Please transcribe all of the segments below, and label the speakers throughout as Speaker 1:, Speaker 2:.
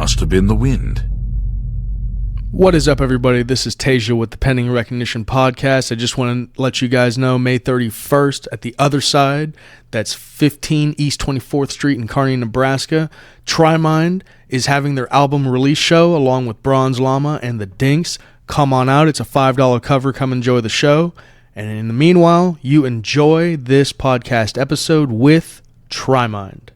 Speaker 1: Must have been the wind.
Speaker 2: What is up, everybody? This is Tasia with the Pending Recognition Podcast. I just want to let you guys know May 31st at the other side, that's 15 East 24th Street in Kearney, Nebraska, Trimind is having their album release show along with Bronze Llama and the Dinks. Come on out. It's a $5 cover. Come enjoy the show. And in the meanwhile, you enjoy this podcast episode with Trimind.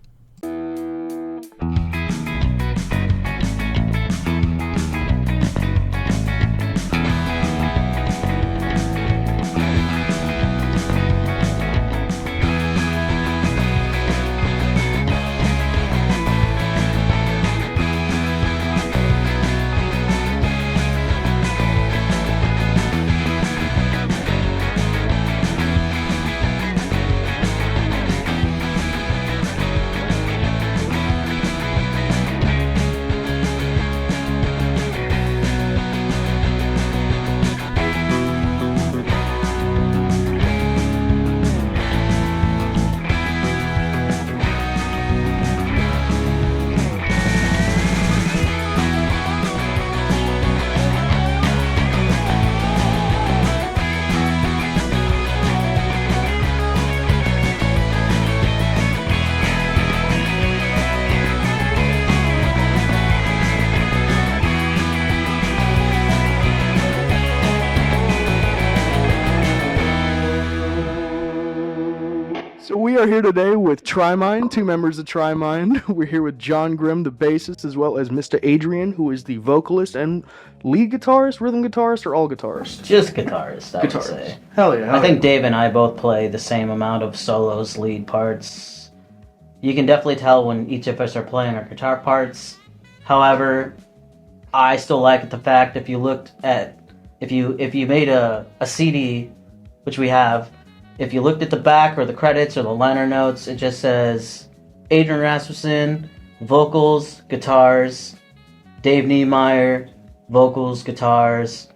Speaker 2: We are here today with Trimind, two members of Trimind. We're here with John Grimm, the bassist, as well as Mr. Adrian, who is the vocalist and lead guitarist, rhythm guitarist, or all guitarists?
Speaker 3: Just guitarist, I would say.
Speaker 2: Hell yeah.
Speaker 3: I think Dave and I both play the same amount of solos, lead parts. You can definitely tell when each of us are playing our guitar parts. However, I still like the fact if you made a CD, which we have, if you looked at the back or the credits or the liner notes, it just says Adrian Rasmussen, vocals, guitars, Dave Niemeyer, vocals, guitars.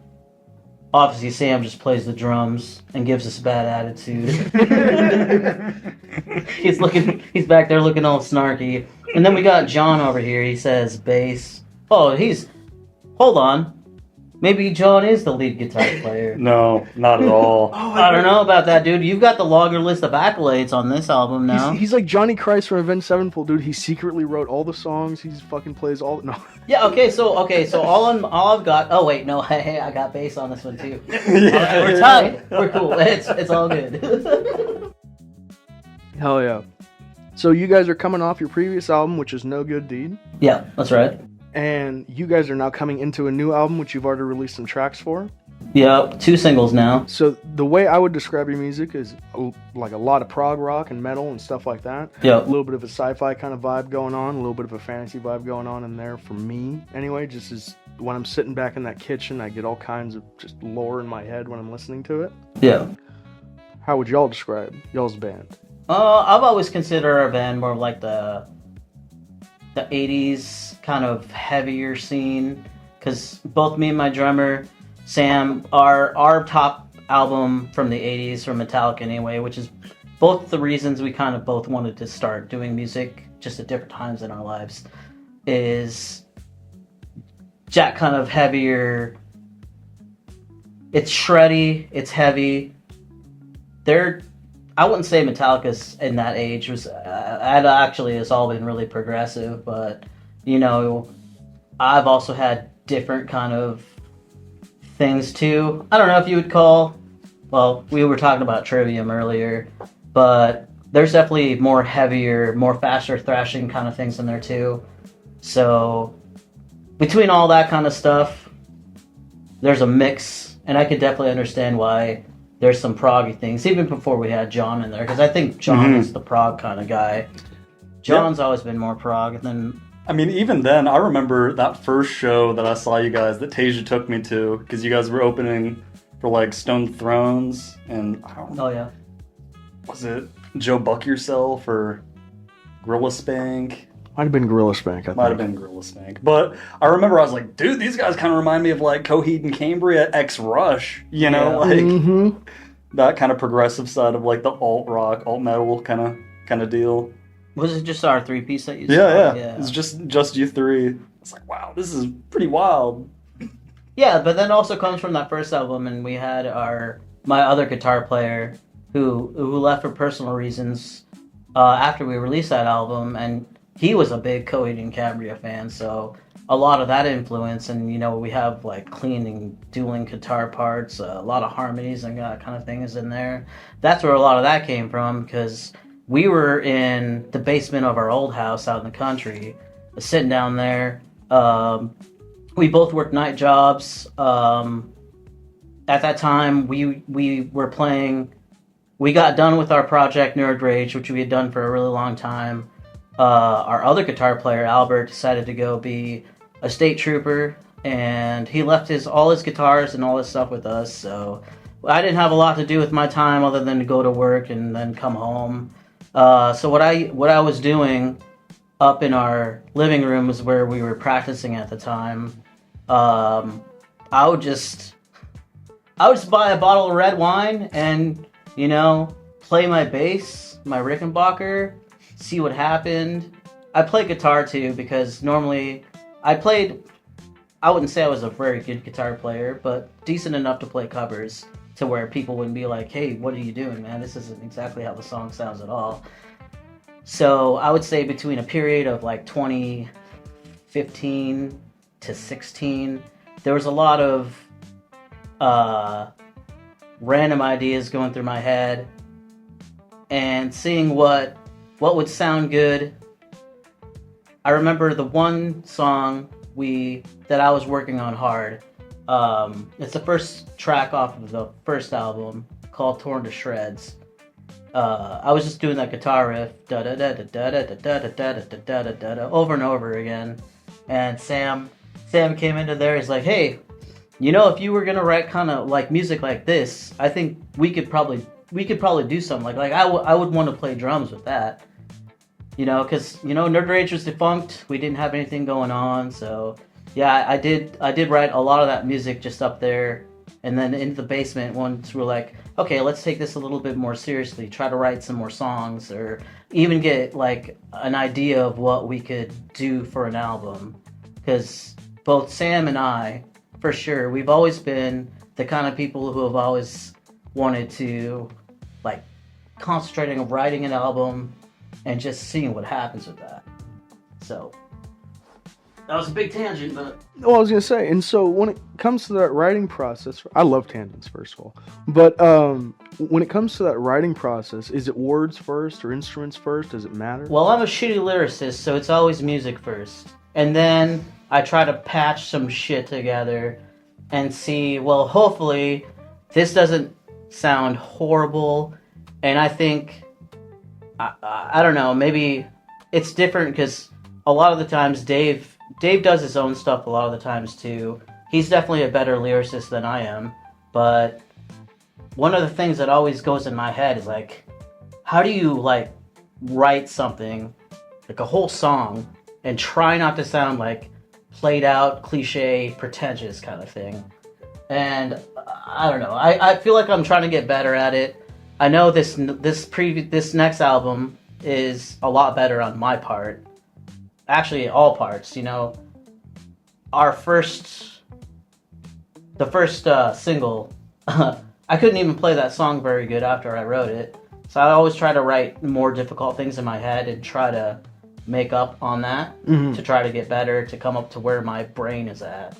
Speaker 3: Obviously, Sam just plays the drums and gives us a bad attitude. He's back there looking all snarky. And then we got John over here. He says bass. Oh, hold on. Maybe John is the lead guitar player.
Speaker 4: No, not at all.
Speaker 3: I don't know about that, dude. You've got the longer list of accolades on this album now.
Speaker 2: He's like Johnny Christ from Avenged Sevenfold, dude. He secretly wrote all the songs. He fucking plays all. No.
Speaker 3: Yeah. Okay. So all I've got. Oh wait, no. Hey, I got bass on this one too. Yeah, we're tied. We're cool. It's all good.
Speaker 2: Hell yeah. So you guys are coming off your previous album, which is No Good Deed.
Speaker 3: Yeah, that's right.
Speaker 2: And you guys are now coming into a new album, which you've already released some tracks for.
Speaker 3: Yeah, 2 singles now.
Speaker 2: So the way I would describe your music is like a lot of prog rock and metal and stuff like that.
Speaker 3: Yeah.
Speaker 2: A little bit of a sci-fi kind of vibe going on, a little bit of a fantasy vibe going on in there for me. Anyway, just as when I'm sitting back in that kitchen, I get all kinds of just lore in my head when I'm listening to it.
Speaker 3: Yeah.
Speaker 2: How would y'all describe y'all's band?
Speaker 3: I've always considered our band more like the 80s kind of heavier scene, because both me and my drummer Sam, our top album from the 80s from Metallica anyway, which is both the reasons we kind of both wanted to start doing music just at different times in our lives, is Jack kind of heavier. It's shreddy, it's heavy. I wouldn't say Metallica's in that age was actually has all been really progressive, but I've also had different kind of things too. I don't know if you would call. Well, we were talking about Trivium earlier, but there's definitely more heavier, more faster thrashing kind of things in there too. So between all that kind of stuff, there's a mix, and I could definitely understand why there's some proggy things, even before we had John in there, because I think John is the prog kind of guy. John's always been more prog than...
Speaker 4: I mean, even then, I remember that first show that I saw you guys, that Tasia took me to, because you guys were opening for, like, Stone Thrones, and I don't know.
Speaker 3: Oh, yeah.
Speaker 4: Was it Joe Buck Yourself or Gorilla Spank?
Speaker 2: Might have been Gorilla Spank, I think.
Speaker 4: Might have been Gorilla Spank. But I remember I was like, dude, these guys kind of remind me of like Coheed and Cambria X Rush, you know, like that kind of progressive side of like the alt rock, alt metal kind of deal.
Speaker 3: Was it just our 3-piece that you
Speaker 4: Yeah,
Speaker 3: saw?
Speaker 4: yeah. It's just you three. It's like, wow, this is pretty wild.
Speaker 3: Yeah, but that also comes from that first album, and we had my other guitar player who left for personal reasons after we released that album, and he was a big Coheed and Cambria fan, so a lot of that influence, and we have like clean and dueling guitar parts, a lot of harmonies and that kind of things in there. That's where a lot of that came from, because we were in the basement of our old house out in the country, sitting down there. We both worked night jobs. At that time, we were playing. We got done with our project Nerd Rage, which we had done for a really long time. Our other guitar player, Albert, decided to go be a state trooper, and he left all his guitars and all his stuff with us. So I didn't have a lot to do with my time other than to go to work and then come home. So what I was doing up in our living room was where we were practicing at the time. I would just buy a bottle of red wine and play my bass, my Rickenbacker, see what happened. I play guitar too, because normally I wouldn't say I was a very good guitar player, but decent enough to play covers to where people wouldn't be like, hey, what are you doing, man? This isn't exactly how the song sounds at all. So I would say between a period of like 2015 to 16, there was a lot of random ideas going through my head and seeing what would sound good. I remember the one song that I was working on hard. It's the first track off of the first album, called Torn to Shreds. I was just doing that guitar riff over and over again, and Sam came into there. He's like, hey, if you were gonna write kind of like music like this, I think we could probably do something like I would want to play drums with that, because Nerd Rage was defunct. We didn't have anything going on, so yeah, I did write a lot of that music just up there, and then into the basement once we're like, okay, let's take this a little bit more seriously, try to write some more songs, or even get like an idea of what we could do for an album, because both Sam and I, for sure, we've always been the kind of people who have always wanted to like concentrating on writing an album and just seeing what happens with that. So that was a big tangent, but
Speaker 2: Well, I was gonna say, and so when it comes to that writing process, I love tangents first of all, but when it comes to that writing process, is it words first or instruments first? Does it matter?
Speaker 3: well, I'm a shitty lyricist, so it's always music first, and then I try to patch some shit together and see, well, hopefully this doesn't sound horrible. And I think I don't know, maybe it's different because a lot of the times Dave does his own stuff a lot of the times too. He's definitely a better lyricist than I am, but one of the things that always goes in my head is like, how do you like write something like a whole song and try not to sound like played out, cliche, pretentious kind of thing? And I don't know, I feel like I'm trying to get better at it. I know this next album is a lot better on my part. Actually, all parts. The first single, I couldn't even play that song very good after I wrote it. So I always try to write more difficult things in my head and try to make up on that to try to get better, to come up to where my brain is at.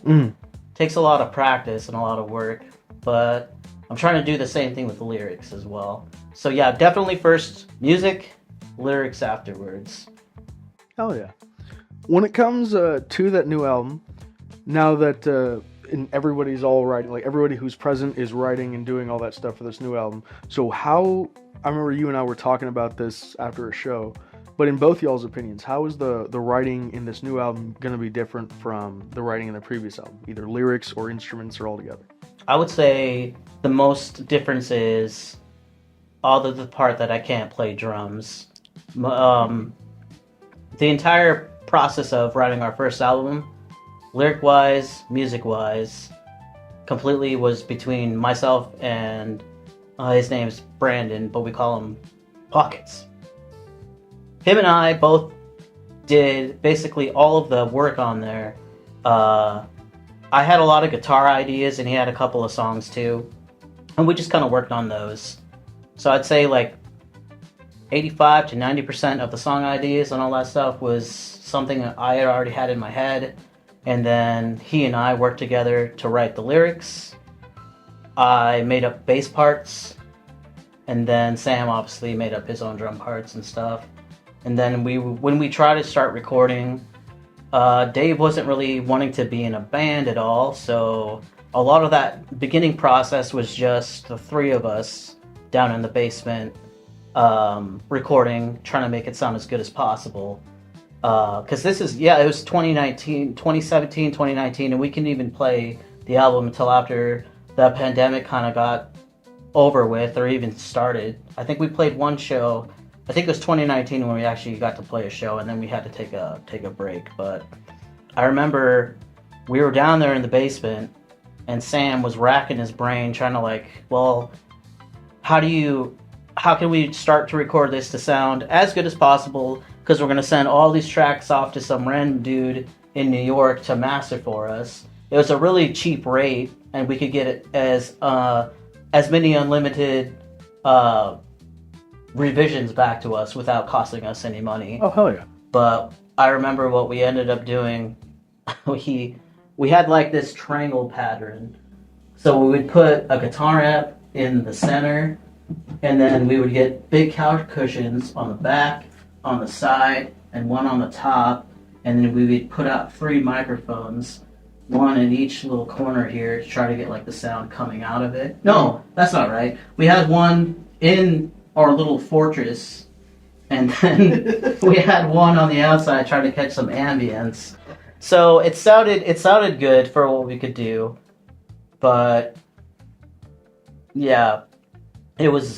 Speaker 3: Takes a lot of practice and a lot of work, but I'm trying to do the same thing with the lyrics as well. So yeah, definitely first music, lyrics afterwards.
Speaker 2: Oh yeah. When it comes to that new album, now that everybody's all writing, like everybody who's present is writing and doing all that stuff for this new album. So how, I remember you and I were talking about this after a show, but in both y'all's opinions, how is the writing in this new album going to be different from the writing in the previous album, either lyrics or instruments or all together?
Speaker 3: I would say the most difference is other the part that I can't play drums. The entire process of writing our first album, lyric-wise, music-wise, completely was between myself and his name's Brandon, but we call him Pockets. him and I both did basically all of the work on there. I had a lot of guitar ideas, and he had a couple of songs too, and we just kind of worked on those. So I'd say like 85 to 90% of the song ideas and all that stuff was something that I had already had in my head, and then he and I worked together to write the lyrics. I made up bass parts, and then Sam obviously made up his own drum parts and stuff. And then when we tried to start recording, Dave wasn't really wanting to be in a band at all, so a lot of that beginning process was just the three of us down in the basement recording, trying to make it sound as good as possible. Because it was 2017, 2019, and we couldn't even play the album until after the pandemic kind of got over with, or even started. I think we played one show. I think it was 2019 when we actually got to play a show, and then we had to take a break. But I remember we were down there in the basement, and Sam was racking his brain trying to how can we start to record this to sound as good as possible? Because we're going to send all these tracks off to some random dude in New York to master for us. It was a really cheap rate, and we could get it as many unlimited revisions back to us without costing us any money.
Speaker 2: Oh, hell yeah.
Speaker 3: But I remember what we ended up doing. We had like this triangle pattern. So we would put a guitar amp in the center, and then we would get big couch cushions on the back, on the side, and one on the top, and then we would put out 3 microphones, one in each little corner here, to try to get like the sound coming out of it. No, that's not right. We had one in our little fortress, and then we had one on the outside trying to catch some ambience. So it sounded good for what we could do, but yeah, it was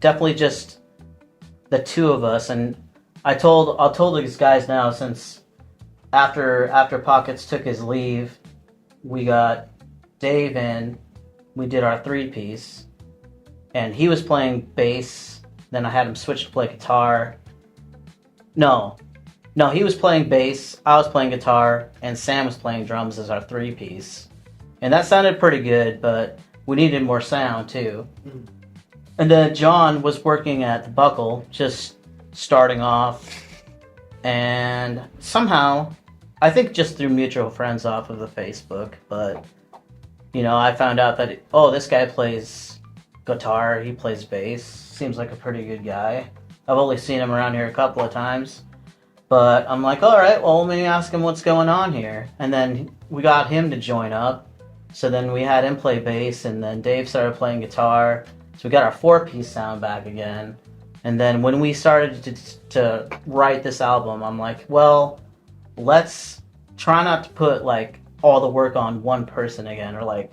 Speaker 3: definitely just the two of us. And I'll told these guys now, since after Pockets took his leave, we got Dave in. We did our 3-piece, and he was playing bass. Then I had him switch to play guitar. No, he was playing bass, I was playing guitar, and Sam was playing drums as our 3-piece. And that sounded pretty good, but we needed more sound too. And then John was working at the Buckle, just starting off. And somehow, I think just through mutual friends off of the Facebook, but I found out that this guy plays guitar, he plays bass, seems like a pretty good guy. I've only seen him around here a couple of times, but I'm like, all right, well, let me ask him what's going on here. And then we got him to join up, so then we had him play bass, and then Dave started playing guitar, so we got our 4-piece sound back again. And then when we started to write this album, I'm like, well, let's try not to put like all the work on one person again, or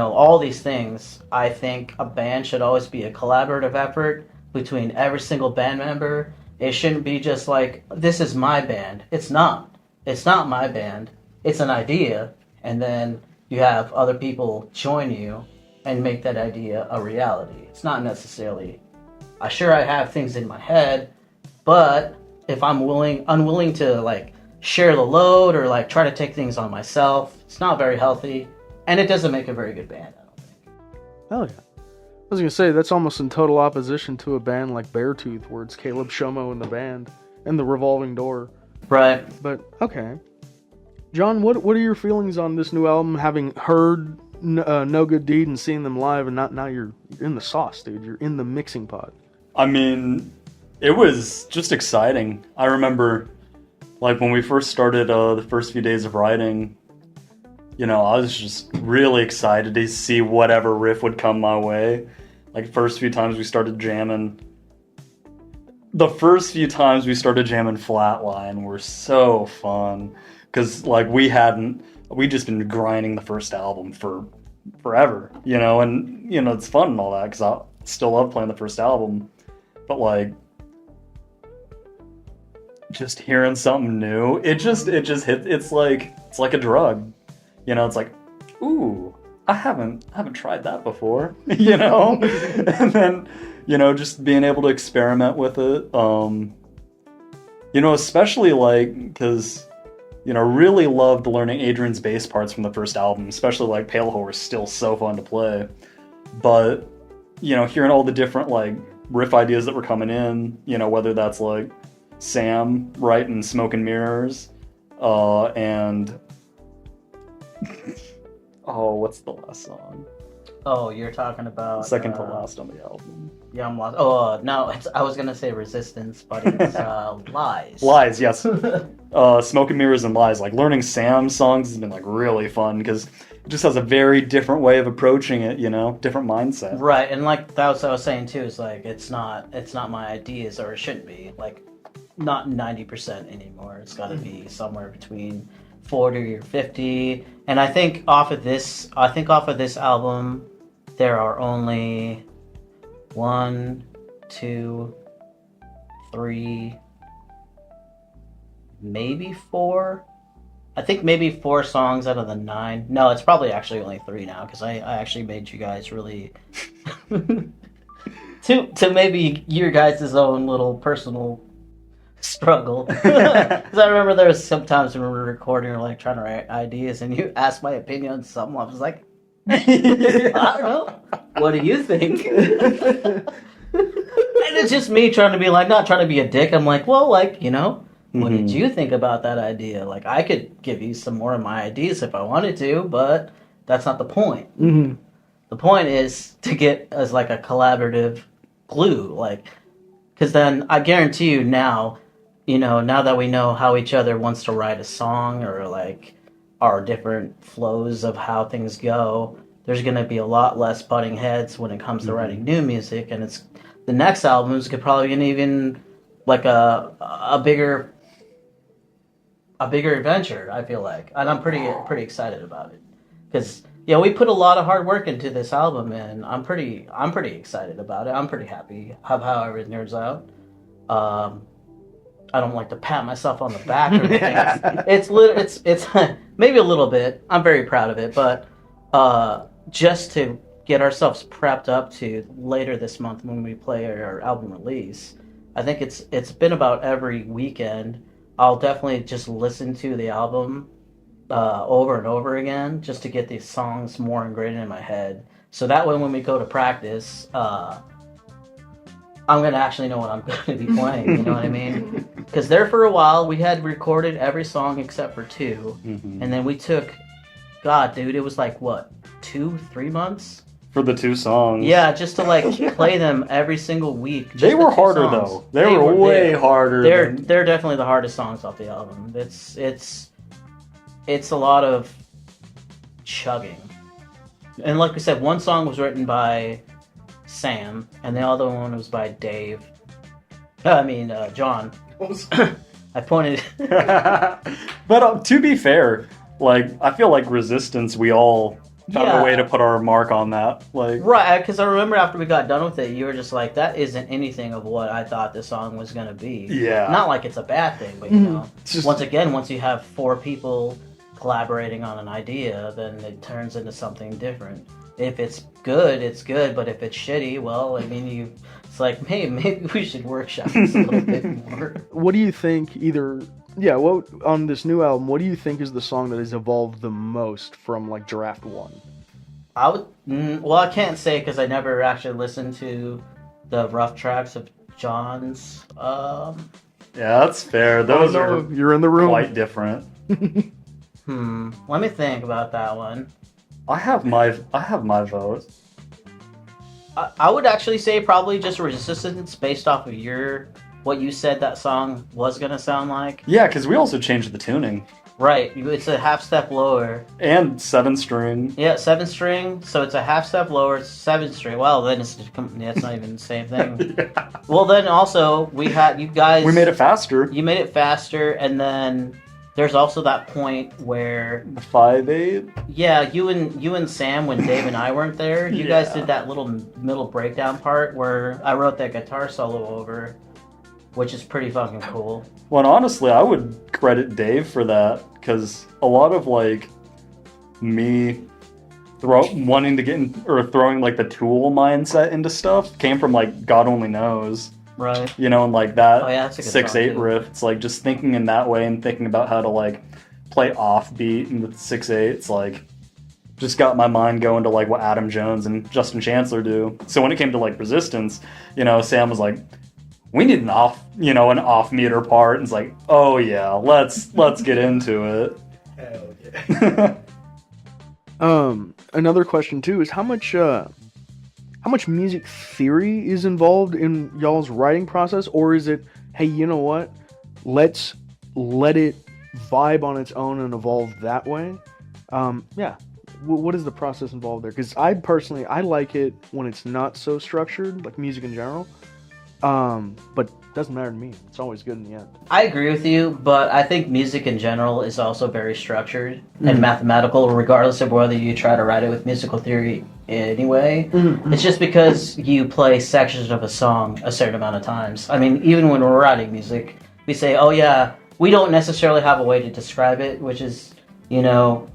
Speaker 3: all these things. I think a band should always be a collaborative effort between every single band member. It shouldn't be just like, this is my band. It's not my band. It's an idea, and then you have other people join you and make that idea a reality. It's not necessarily, I have things in my head, but if I'm unwilling to share the load or try to take things on myself, it's not very healthy, and it doesn't make a very good band, I don't think.
Speaker 2: Hell yeah. I was going to say, that's almost in total opposition to a band like Beartooth, where it's Caleb Shomo in the band and the revolving door.
Speaker 3: Right.
Speaker 2: But, okay. John, what are your feelings on this new album, having heard No Good Deed and seeing them live, and now you're in the sauce, dude. You're in the mixing pot.
Speaker 4: I mean, it was just exciting. I remember, when we first started the first few days of writing, I was just really excited to see whatever riff would come my way. First few times we started jamming. The first few times we started jamming Flatline were so fun. Because, we just been grinding the first album for forever, and, it's fun and all that, because I still love playing the first album. But, just hearing something new, it just hit, it's like a drug. It's like, ooh, I haven't tried that before, and then, just being able to experiment with it. Especially because, really loved learning Adrian's bass parts from the first album, especially Pale Horse, still so fun to play. But, hearing all the different riff ideas that were coming in, whether that's Sam writing Smoke and Mirrors, and what's the last song?
Speaker 3: Oh, you're talking about
Speaker 4: second to last on the album.
Speaker 3: Yeah, I'm lost. Oh no, I was gonna say Resistance, but it's Lies.
Speaker 4: Lies, yes. Smoke and Mirrors and Lies. Learning Sam's songs has been really fun because it just has a very different way of approaching it. Different mindset.
Speaker 3: Right, and that was what I was saying too. Is it's not my ideas, or it shouldn't be not 90% anymore. It's got to be somewhere between 40 or 50. And I think off of this album, there are only 1, 2, 3, maybe 4. I think maybe 4 songs out of the 9. No, it's probably actually only 3 now because I actually made you guys really to maybe your guys' own little personal struggle. Because I remember there was sometimes when we were recording or trying to write ideas and you asked my opinion on something. I was like, I don't know. What do you think? And it's just me trying to be not trying to be a dick. I'm well, what did you think about that idea? I could give you some more of my ideas if I wanted to, but that's not the point.
Speaker 2: Mm-hmm.
Speaker 3: The point is to get as a collaborative glue, because then I guarantee you now, now that we know how each other wants to write a song or our different flows of how things go, there's going to be a lot less butting heads when it comes to writing new music, and it's the next album is probably going to even a bigger adventure. I feel and I'm pretty excited about it because we put a lot of hard work into this album, and I'm pretty excited about it. I'm pretty happy how everything turns out. I don't like to pat myself on the back or anything. It's maybe a little bit. I'm very proud of it, but just to get ourselves prepped up to later this month when we play our album release, I think it's been about every weekend. I'll definitely just listen to the album over and over again just to get these songs more ingrained in my head. So that way when we go to practice, I'm going to actually know what I'm going to be playing, you know what I mean? Because there for a while, we had recorded every song except for 2. Mm-hmm. And then we took, God, dude, it was 2-3 months?
Speaker 4: For the 2 songs.
Speaker 3: Yeah, just to play them every single week.
Speaker 4: They were harder though. They were way harder.
Speaker 3: They're definitely the hardest songs off the album. It's a lot of chugging. And like we said, one song was written by Sam, and the other one was by Dave. John. I pointed.
Speaker 4: But to be fair, I feel Resistance, we all found a way to put our mark on that.
Speaker 3: Right, because I remember after we got done with it, you were just that isn't anything of what I thought the song was going to be.
Speaker 4: Yeah.
Speaker 3: Not it's a bad thing, but once you have 4 people collaborating on an idea, then it turns into something different. If it's good, it's good, but if it's shitty, well, it's hey, maybe we should workshop this a little bit more.
Speaker 2: What do you think on this new album, what do you think is the song that has evolved the most from Draft 1?
Speaker 3: I can't say because I never actually listened to the rough tracks of John's.
Speaker 4: Yeah, that's fair. Those are
Speaker 2: you're in the room.
Speaker 4: Quite different.
Speaker 3: Let me think about that one.
Speaker 4: I have my vote.
Speaker 3: I would actually say probably just Resistance based off of what you said that song was going to sound like.
Speaker 4: Yeah, because we also changed the tuning.
Speaker 3: Right, it's a half step lower.
Speaker 4: And 7-string.
Speaker 3: Yeah, 7-string, so it's a half step lower, 7-string. Well, then it's not even the same thing. Yeah. Well, then also, we made
Speaker 4: it faster.
Speaker 3: You made it faster, and then there's also that point where...
Speaker 4: The 5/8?
Speaker 3: Yeah, you and Sam, when Dave and I weren't there, you guys did that little middle breakdown part where I wrote that guitar solo over, which is pretty fucking cool.
Speaker 4: Well, honestly, I would credit Dave for that, because a lot of, me wanting to get in, or throwing, the Tool mindset into stuff came from, God Only Knows.
Speaker 3: Right.
Speaker 4: You know, and like that
Speaker 3: Oh, yeah, that's a good
Speaker 4: 6/8
Speaker 3: song, too.
Speaker 4: riff. It's like just thinking in that way and thinking about how to like play offbeat in the 6/8. It's like just got my mind going to like what Adam Jones and Justin Chancellor do. So when it came to like Resistance, you know, Sam was like, we need an off meter part. And it's like, oh yeah, let's get into it.
Speaker 2: Hell yeah. Another question too is how much music theory is involved in y'all's writing process, or is it, hey, you know what? Let's let it vibe on its own and evolve that way. Yeah. What is the process involved there? Because I personally, I like it when it's not so structured, like music in general. But it doesn't matter to me. It's always good in the end.
Speaker 3: I agree with you, but I think music in general is also very structured and mathematical, regardless of whether you try to write it with musical theory anyway. It's just because you play sections of a song a certain amount of times. I mean, even when we're writing music, we say, oh yeah, we don't necessarily have a way to describe it, which is, you know,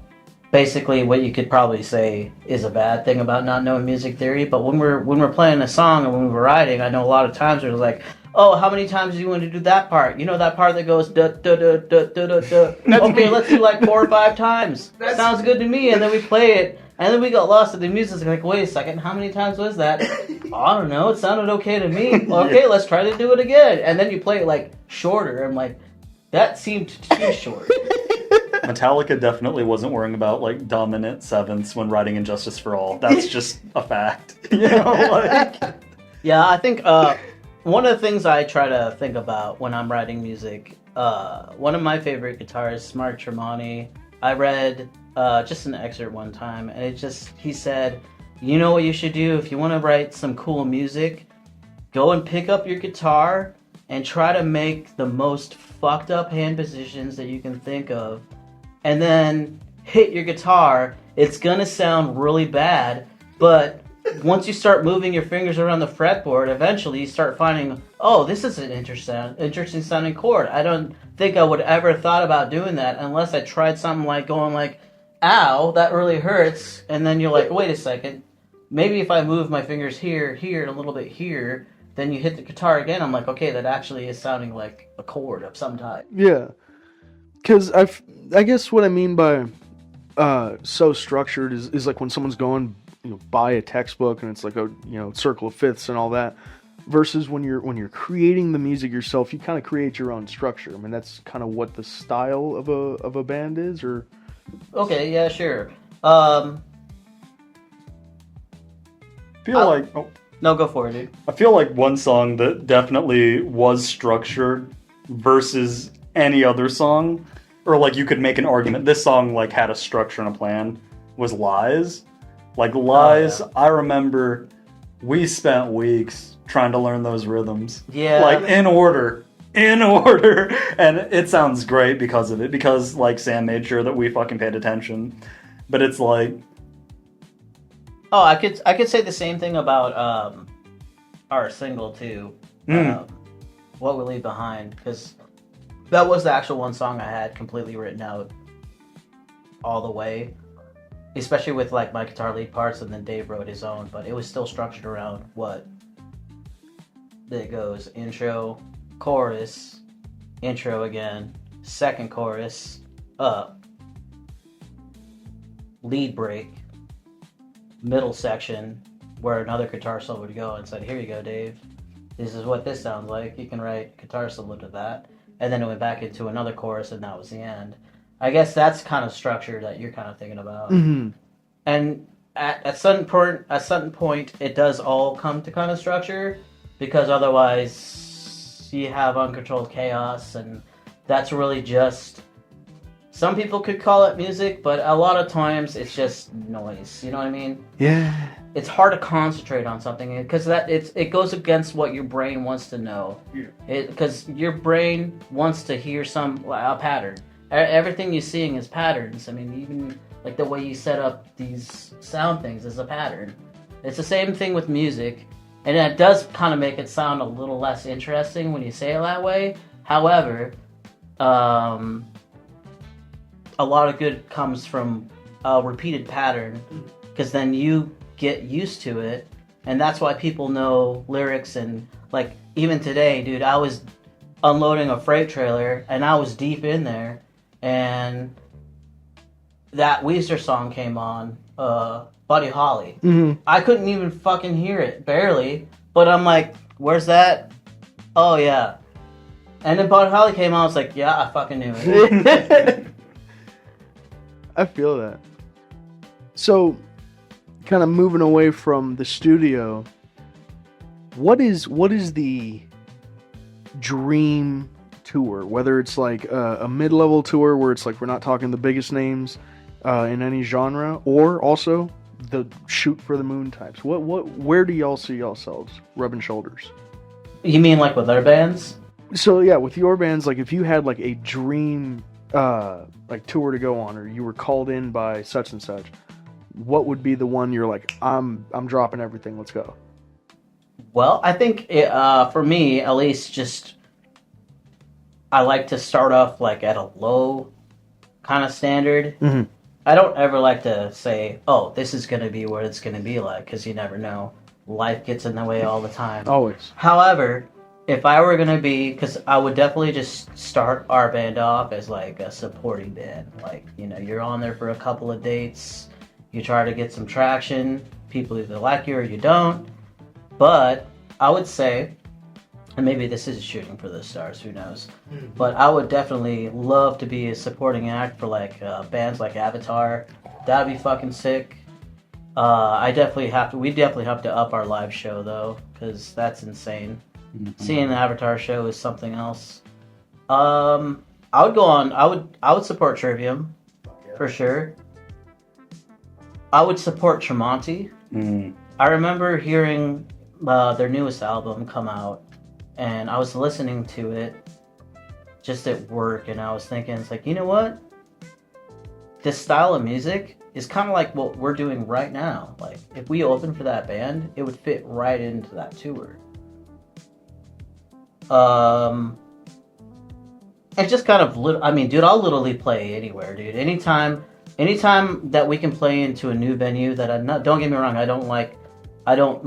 Speaker 3: basically what you could probably say is a bad thing about not knowing music theory. But when we're playing a song and when we're writing, I know a lot of times we're like, oh, how many times do you want to do that part? You know that part that goes da da da da da da da. Okay, let's do like 4 or 5 times. Sounds good to me. And then we play it, and then we got lost in the music. Like, wait a second, how many times was that? I don't know. It sounded okay to me. Okay, let's try to do it again. And then you play it like shorter. I'm like, that seemed too short.
Speaker 4: Metallica definitely wasn't worrying about like dominant sevenths when writing Injustice for All. That's just a fact. You know, like.
Speaker 3: Yeah, I think one of the things I try to think about when I'm writing music, one of my favorite guitarists, Mark Tremonti, I read just an excerpt one time, and he said, you know what you should do if you want to write some cool music? Go and pick up your guitar and try to make the most fucked up hand positions that you can think of, and then hit your guitar. It's gonna sound really bad, but once you start moving your fingers around the fretboard, eventually you start finding, oh, this is an interesting sounding chord. I don't think I would ever thought about doing that unless I tried something like going like, ow, that really hurts. And then you're like, wait a second, maybe if I move my fingers here, and a little bit here, then you hit the guitar again. I'm like, okay, that actually is sounding like a chord of some type.
Speaker 2: Yeah. Because I guess what I mean by so structured is like when someone's going, you know, buy a textbook and it's like a, you know, circle of fifths and all that, versus when you're creating the music yourself, you kind of create your own structure. I mean, that's kind of what the style of a band is, or.
Speaker 3: Okay, yeah, sure. No, go for it, dude.
Speaker 4: I feel like one song that definitely was structured versus any other song, or like you could make an argument, this song like had a structure and a plan, was Lies. Like Lies, I remember we spent weeks trying to learn those rhythms.
Speaker 3: Yeah.
Speaker 4: Like in order. And it sounds great because of it, because like Sam made sure that we fucking paid attention. But it's like,
Speaker 3: oh, I could say the same thing about our single too. What We Leave Behind, because that was the actual one song I had completely written out all the way, especially with like my guitar lead parts, and then Dave wrote his own, but it was still structured around what it goes: intro, chorus, intro again, second chorus, up, lead break, middle section where another guitar solo would go, and said, here you go, Dave, this is what this sounds like, you can write guitar solo to that. And then it went back into another chorus, and that was the end. I guess that's kind of structure that you're kind of thinking about.
Speaker 2: Mm-hmm.
Speaker 3: And at some point, it does all come to kind of structure, because otherwise you have uncontrolled chaos, and that's really just, some people could call it music, but a lot of times it's just noise. You know what I mean?
Speaker 2: Yeah.
Speaker 3: It's hard to concentrate on something because it goes against what your brain wants to know. Because your brain wants to hear a pattern. Everything you're seeing is patterns. I mean, even like the way you set up these sound things is a pattern. It's the same thing with music, and it does kind of make it sound a little less interesting when you say it that way. However, a lot of good comes from a repeated pattern, because then you get used to it, and that's why people know lyrics. And like even today, dude, I was unloading a freight trailer and I was deep in there, and that Weezer song came on, Buddy Holly.
Speaker 2: Mm-hmm.
Speaker 3: I couldn't even fucking hear it, barely. But I'm like, where's that? Oh yeah. And then Buddy Holly came on. I was like, yeah, I fucking knew it.
Speaker 2: I feel that. So, kind of moving away from the studio, what is the dream tour? Whether it's like a mid-level tour where it's like we're not talking the biggest names in any genre, or also the shoot for the moon types. Where do y'all see yourselves rubbing shoulders?
Speaker 3: You mean like with other bands?
Speaker 2: So yeah, with your bands, like if you had like a dream like tour to go on, or you were called in by such and such, what would be the one you're like, I'm dropping everything, let's go?
Speaker 3: Well, I think for me, at least, just I like to start off like at a low kind of standard.
Speaker 2: Mm-hmm.
Speaker 3: I don't ever like to say, oh, this is going to be what it's going to be like, because you never know. Life gets in the way all the time.
Speaker 2: Always.
Speaker 3: However, if I were going to be, because I would definitely just start our band off as like a supporting band. Like, you know, you're on there for a couple of dates, you try to get some traction, people either like you or you don't. But I would say, and maybe this is shooting for the stars, who knows, but I would definitely love to be a supporting act for like bands like Avatar. That'd be fucking sick. We definitely have to up our live show though, because that's insane. Mm-hmm. Seeing the Avatar show is something else. I would support Trivium, for sure. I would support Tremonti. I remember hearing their newest album come out, and I was listening to it just at work, and I was thinking, it's like, you know what? This style of music is kind of like what we're doing right now. Like, if we opened for that band, it would fit right into that tour. It's just kind of dude, I'll literally play anywhere, dude. Anytime that we can play into a new venue that don't get me wrong, I don't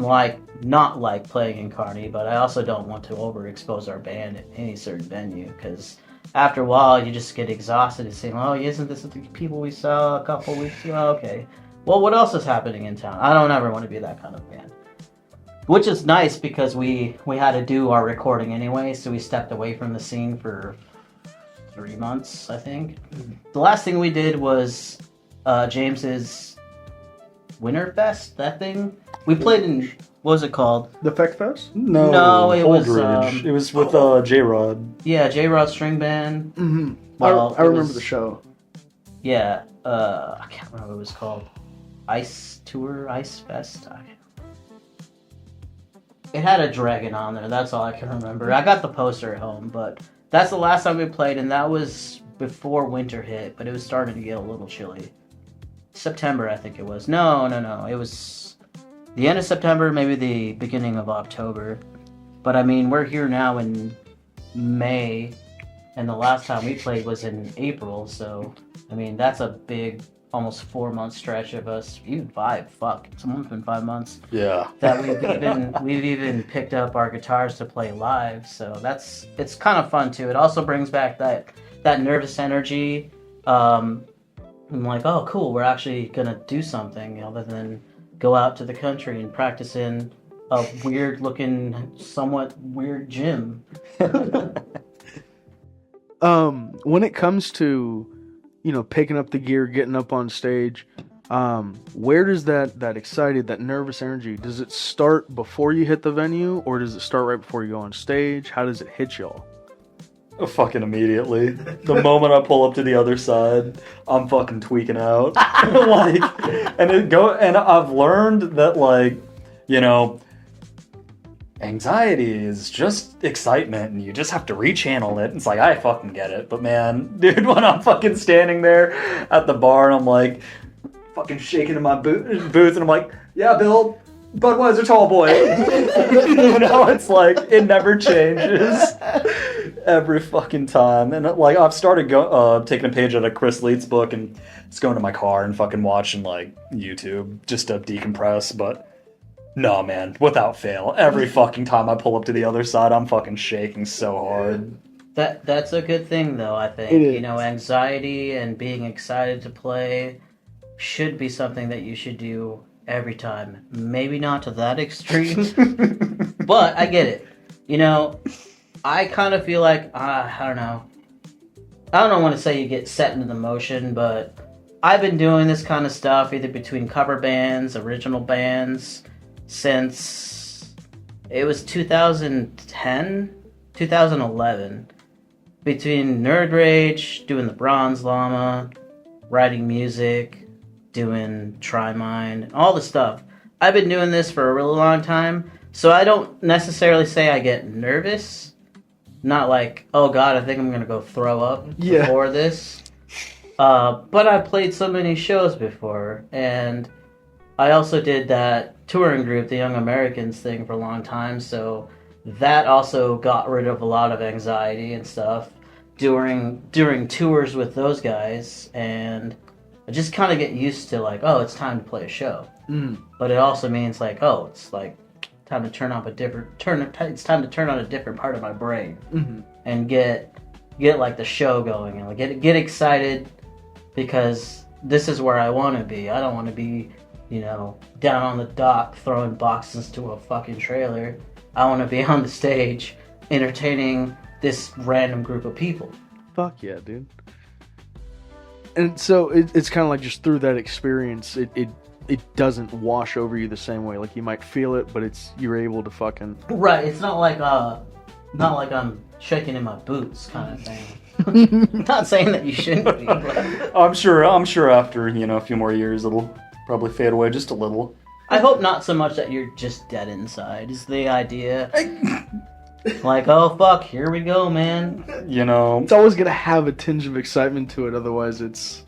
Speaker 3: not like playing in Kearney, but I also don't want to overexpose our band at any certain venue, because after a while you just get exhausted and saying, oh, isn't this the people we saw a couple weeks ago? Okay, well, what else is happening in town? I don't ever want to be that kind of band. Which is nice, because we had to do our recording anyway, so we stepped away from the scene for 3 months, I think. The last thing we did was James's Winterfest, that thing. We played in, what was it called?
Speaker 2: The Feck Fest?
Speaker 3: No, it was
Speaker 4: Holdridge. It was with J-Rod.
Speaker 3: Yeah, J-Rod String Band.
Speaker 2: Mm-hmm.
Speaker 3: Well,
Speaker 2: I remember the show.
Speaker 3: Yeah, I can't remember what it was called. Ice Tour, Ice Fest. It had a dragon on there. That's all I can remember. I got the poster at home, but that's the last time we played, and that was before winter hit. But it was starting to get a little chilly. September, I think it was. No. It was the end of September, maybe the beginning of October. But I mean, we're here now in May, and the last time we played was in April. So I mean, that's a big, almost 4-month stretch of us, even 5. Fuck, it's almost been 5 months.
Speaker 4: Yeah.
Speaker 3: That we've even picked up our guitars to play live. So it's kind of fun too. It also brings back that nervous energy. I'm like, oh, cool, we're actually gonna do something other than go out to the country and practice in a weird-looking, somewhat weird gym.
Speaker 2: When it comes to, picking up the gear, getting up on stage, where does that excited, that nervous energy, does it start before you hit the venue, or does it start right before you go on stage? How does it hit y'all?
Speaker 4: Fucking immediately. The moment I pull up to the other side, I'm fucking tweaking out. And I've learned that, anxiety is just excitement, and you just have to rechannel it. It's like, I fucking get it. But man, dude, when I'm fucking standing there at the bar and I'm like fucking shaking in my booth, and I'm like, yeah, Bill, Budweiser tall boy. It's like, it never changes every fucking time. And I've started taking a page out of Chris Lee's book and just going to my car and fucking watching YouTube just to decompress. But No, man, without fail. Every fucking time I pull up to the other side, I'm fucking shaking so hard.
Speaker 3: That's a good thing, though, I think.
Speaker 2: It is.
Speaker 3: You know, anxiety and being excited to play should be something that you should do every time. Maybe not to that extreme, but I get it. You know, I kind of feel like, I don't know. I don't want to say you get set into the motion, but I've been doing this kind of stuff either between cover bands, original bands, since it was 2010, 2011. Between Nerd Rage, doing the Bronze Llama, writing music, doing Trimind, all the stuff. I've been doing this for a really long time, so I don't necessarily say I get nervous. Not like, oh god, I think I'm gonna go throw up before this. But I've played so many shows before, and I also did that touring group, the Young Americans thing, for a long time, so that also got rid of a lot of anxiety and stuff during tours with those guys, and I just kind of get used to like, oh, it's time to play a show. But it also means like, oh, it's like time to it's time to turn on a different part of my brain and get like the show going and like get excited, because this is where I want to be. I don't want to be, you know, down on the dock throwing boxes to a fucking trailer. I want to be on the stage entertaining this random group of people.
Speaker 2: Fuck yeah, dude. And so it's kind of like just through that experience, it doesn't wash over you the same way. Like you might feel it, but you're able to fucking...
Speaker 3: Right, it's not like I'm shaking in my boots kind of thing. Not saying that you shouldn't be. But...
Speaker 4: I'm sure after, you know, a few more years it'll probably fade away just a little.
Speaker 3: I hope not so much that you're just dead inside is the idea. Like, oh fuck, here we go, man.
Speaker 4: You know,
Speaker 2: it's always gonna have a tinge of excitement to it, otherwise it's...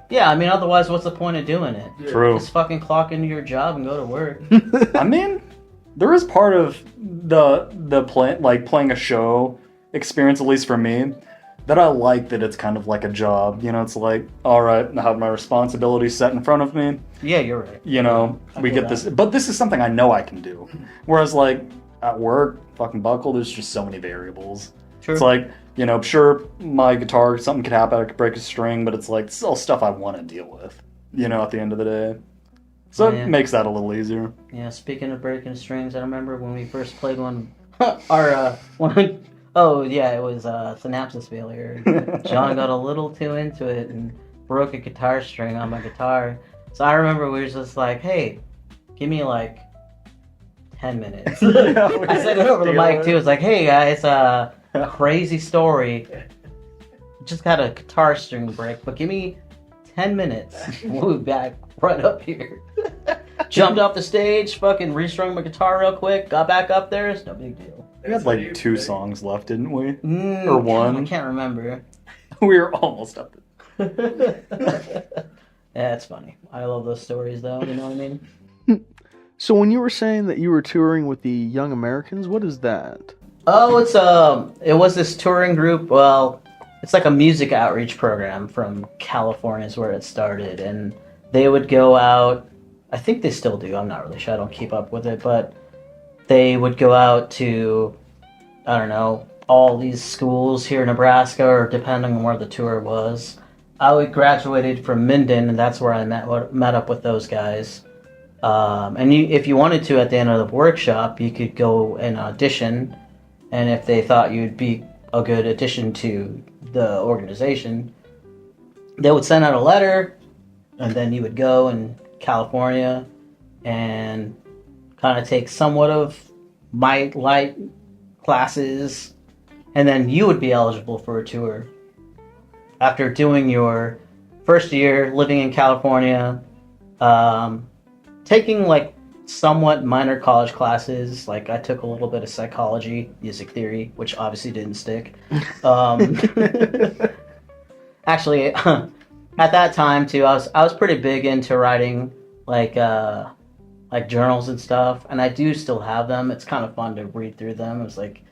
Speaker 3: Yeah, I mean, otherwise what's the point of doing it?
Speaker 4: True.
Speaker 3: Just fucking clock into your job and go to work.
Speaker 4: I mean, there is part of the playing a show experience, at least for me, that I like, that it's kind of like a job. You know, it's like, all right, I have my responsibilities set in front of me.
Speaker 3: Yeah, you're right.
Speaker 4: You know, we get this, but this is something I know I can do. Whereas, like, at work, fucking buckle, there's just so many variables.
Speaker 3: True.
Speaker 4: It's like, you know, sure, my guitar, something could happen, I could break a string, but it's like, it's all stuff I want to deal with, you know, at the end of the day. So it makes that a little easier.
Speaker 3: Yeah, speaking of breaking strings, I remember when we first played one, oh yeah, it was Synapses failure. John got a little too into it and broke a guitar string on my guitar. So I remember we were just like, hey, give me like 10 minutes. I said it over the mic too. It's like, hey guys, crazy story. Just got a guitar string break, but give me 10 minutes. We'll be back right up here. Jumped off the stage, fucking restrung my guitar real quick, got back up there. It's no big deal.
Speaker 4: We had like 2 songs left, didn't we? Or one?
Speaker 3: I can't remember.
Speaker 4: We were almost up.
Speaker 3: Yeah, it's funny. I love those stories, though. You know what I mean?
Speaker 2: So when you were saying that you were touring with the Young Americans, what is that?
Speaker 3: Oh, it was this touring group. Well, it's like a music outreach program from California is where it started, and they would go out. I think they still do. I'm not really sure. I don't keep up with it, but they would go out to, I don't know, all these schools here in Nebraska, or depending on where the tour was. I graduated from Minden, and that's where I met up with those guys. And if you wanted to, at the end of the workshop, you could go and audition, and if they thought you'd be a good addition to the organization, they would send out a letter, and then you would go in California and kind of take somewhat of light classes, and then you would be eligible for a tour. After doing your first year living in California, taking like somewhat minor college classes, like I took a little bit of psychology, music theory, which obviously didn't stick. Actually, at that time too, I was pretty big into writing like journals and stuff, and I do still have them. It's kind of fun to read through them. It's like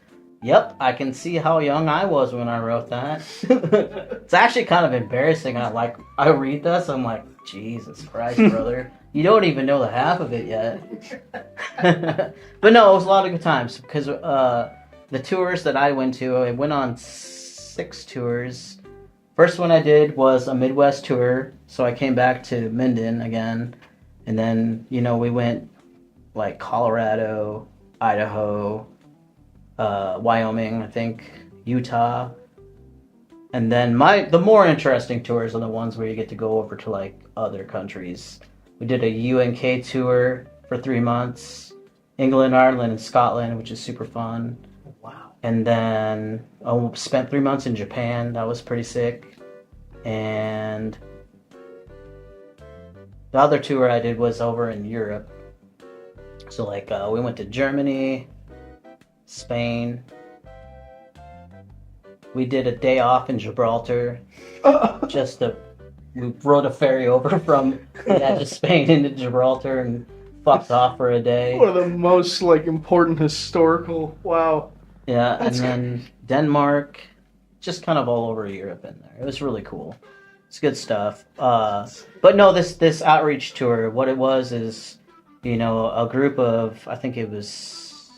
Speaker 3: Yep, I can see how young I was when I wrote that. It's actually kind of embarrassing. I read this, I'm like, Jesus Christ, brother. You don't even know the half of it yet. But no, it was a lot of good times because the tours that I went to, I went on 6 tours. First one I did was a Midwest tour, so I came back to Minden again. And then, we went like Colorado, Idaho, Wyoming, I think, Utah. And then the more interesting tours are the ones where you get to go over to like other countries. We did a UNK tour for 3 months, England, Ireland, and Scotland, which is super fun.
Speaker 2: Wow.
Speaker 3: And then I spent 3 months in Japan. That was pretty sick. And the other tour I did was over in Europe. So like we went to Germany, Spain. We did a day off in Gibraltar. We rode a ferry over from Spain into Gibraltar and fucked off for a day.
Speaker 2: One of the most like important historical. Wow.
Speaker 3: Yeah, and then Denmark, just kind of all over Europe in there. It was really cool. It's good stuff. But no, this outreach tour, what it was is, a group of, I think it was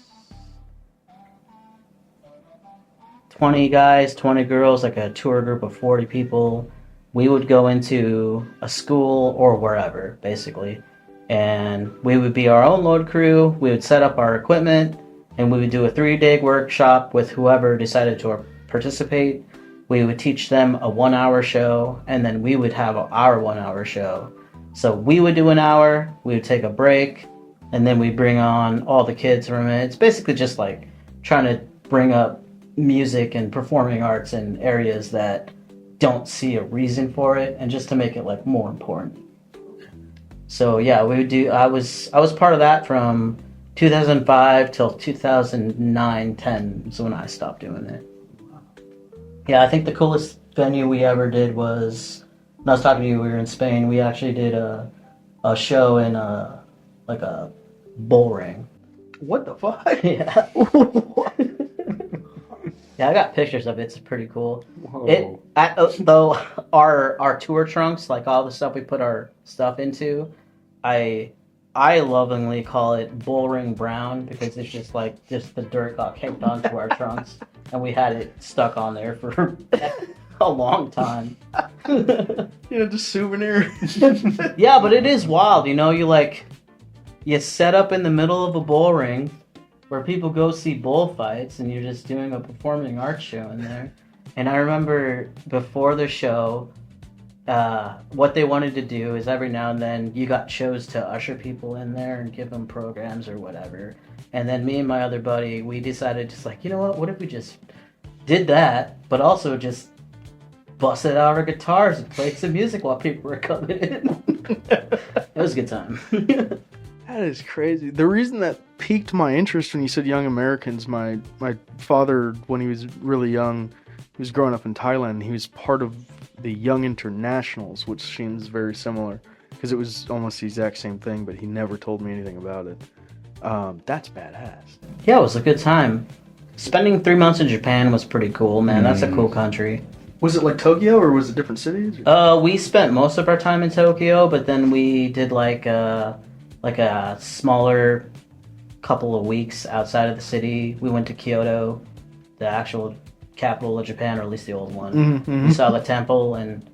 Speaker 3: 20 guys, 20 girls, like a tour group of 40 people. We would go into a school or wherever, basically, and we would be our own load crew. We would set up our equipment, and we would do a 3-day workshop with whoever decided to participate. We would teach them a 1-hour show, and then we would have our 1-hour show. So we would do an hour, we would take a break, and then we bring on all the kids from it. It's basically just like trying to bring up music and performing arts in areas that don't see a reason for it, and just to make it like more important. So yeah, we would do. I was part of that from 2005 till 2009-10 is when I stopped doing it. Yeah, I think the coolest venue we ever did was, when I was talking to you, we were in Spain. We actually did a show in a bull ring.
Speaker 2: What the fuck?
Speaker 3: Yeah. Yeah, I got pictures of it. It's pretty cool. Though our tour trunks, like all the stuff we put our stuff into, I lovingly call it bullring brown because it's just the dirt got kicked onto our trunks, and we had it stuck on there for a long time.
Speaker 2: Just souvenir.
Speaker 3: Yeah, but it is wild. You set up in the middle of a bull ring where people go see bullfights, and you're just doing a performing arts show in there. And I remember before the show, what they wanted to do is every now and then you got chose to usher people in there and give them programs or whatever. And then me and my other buddy, we decided just like, what if we just did that, but also just busted out our guitars and played some music while people were coming in. It was a good time.
Speaker 2: That is crazy. The reason that piqued my interest when you said Young Americans, my father, when he was really young, he was growing up in Thailand, and he was part of the Young Internationals, which seems very similar, because it was almost the exact same thing, but he never told me anything about it. That's badass.
Speaker 3: Yeah, it was a good time. Spending 3 months in Japan was pretty cool, man. That's a cool country.
Speaker 2: Was it like Tokyo, or was it different cities?
Speaker 3: We spent most of our time in Tokyo, but then we did like a smaller couple of weeks outside of the city. We went to Kyoto, the actual capital of Japan, or at least the old one. Mm-hmm. We saw the temple, and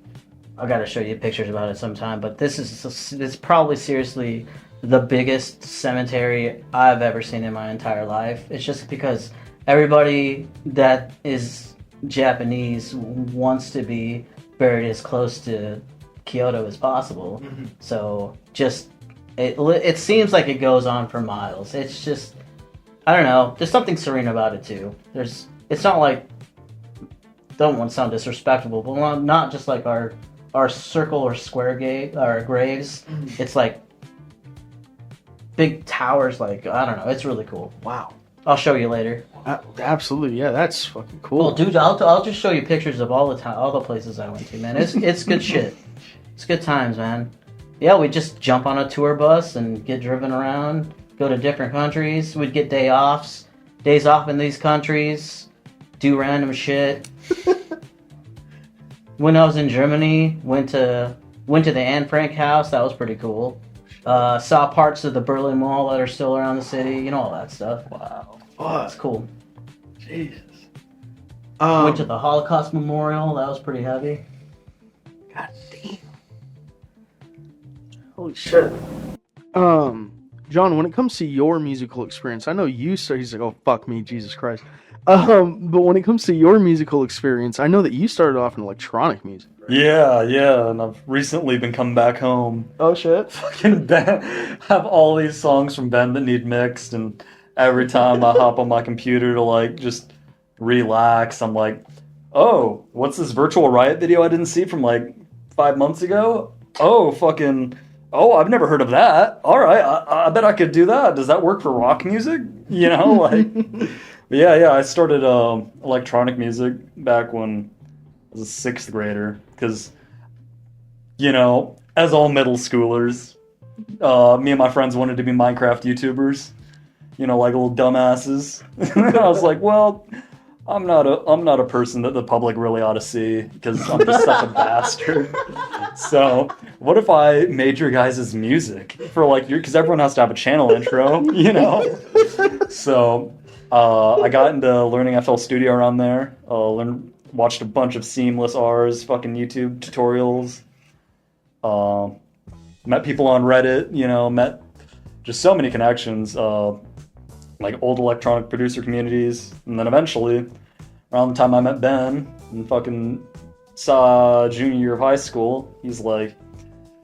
Speaker 3: I gotta show you pictures about it sometime. But it's probably seriously the biggest cemetery I've ever seen in my entire life. It's just because everybody that is Japanese wants to be buried as close to Kyoto as possible. Mm-hmm. So just it seems like it goes on for miles. It's just, I don't know, there's something serene about it too. It's not like, don't want to sound disrespectful, but not just like our circle or square graves. Mm-hmm. It's like big towers, like, I don't know, it's really cool.
Speaker 2: Wow.
Speaker 3: I'll show you later.
Speaker 2: Absolutely, yeah, that's fucking cool.
Speaker 3: Well, dude, I'll just show you pictures of all the places I went to, man. It's good shit. It's good times, man. Yeah, we just jump on a tour bus and get driven around, go to different countries. We'd get day offs. days off in these countries, do random shit. When I was in Germany, went to the Anne Frank house. That was pretty cool. Saw parts of the Berlin Wall that are still around the city. All that stuff.
Speaker 4: Wow.
Speaker 3: That's cool.
Speaker 2: Jesus.
Speaker 3: Went to the Holocaust Memorial. That was pretty heavy.
Speaker 2: God damn. Holy shit. John, when it comes to your musical experience, I know you say he's like, oh fuck me, Jesus Christ. But when it comes to your musical experience, I know that you started off in electronic music. Right?
Speaker 4: Yeah, and I've recently been coming back home.
Speaker 2: Oh shit.
Speaker 4: Fucking Ben, have all these songs from Ben that need mixed, and every time I hop on my computer to like just relax, I'm like, oh, what's this Virtual Riot video I didn't see from like 5 months ago? Oh, I've never heard of that. All right, I bet I could do that. Does that work for rock music? Yeah, I started electronic music back when I was a sixth grader, because, as all middle schoolers, me and my friends wanted to be Minecraft YouTubers, like little dumbasses. I was like, well, I'm not a person that the public really ought to see, because I'm just such a bastard. So what if I made your guys' music for because everyone has to have a channel intro, So I got into learning FL Studio around there. Watched a bunch of Seamless R's, fucking YouTube tutorials. Met people on Reddit, met just so many connections, like old electronic producer communities. And then eventually, around the time I met Ben and fucking saw junior year of high school, he's like,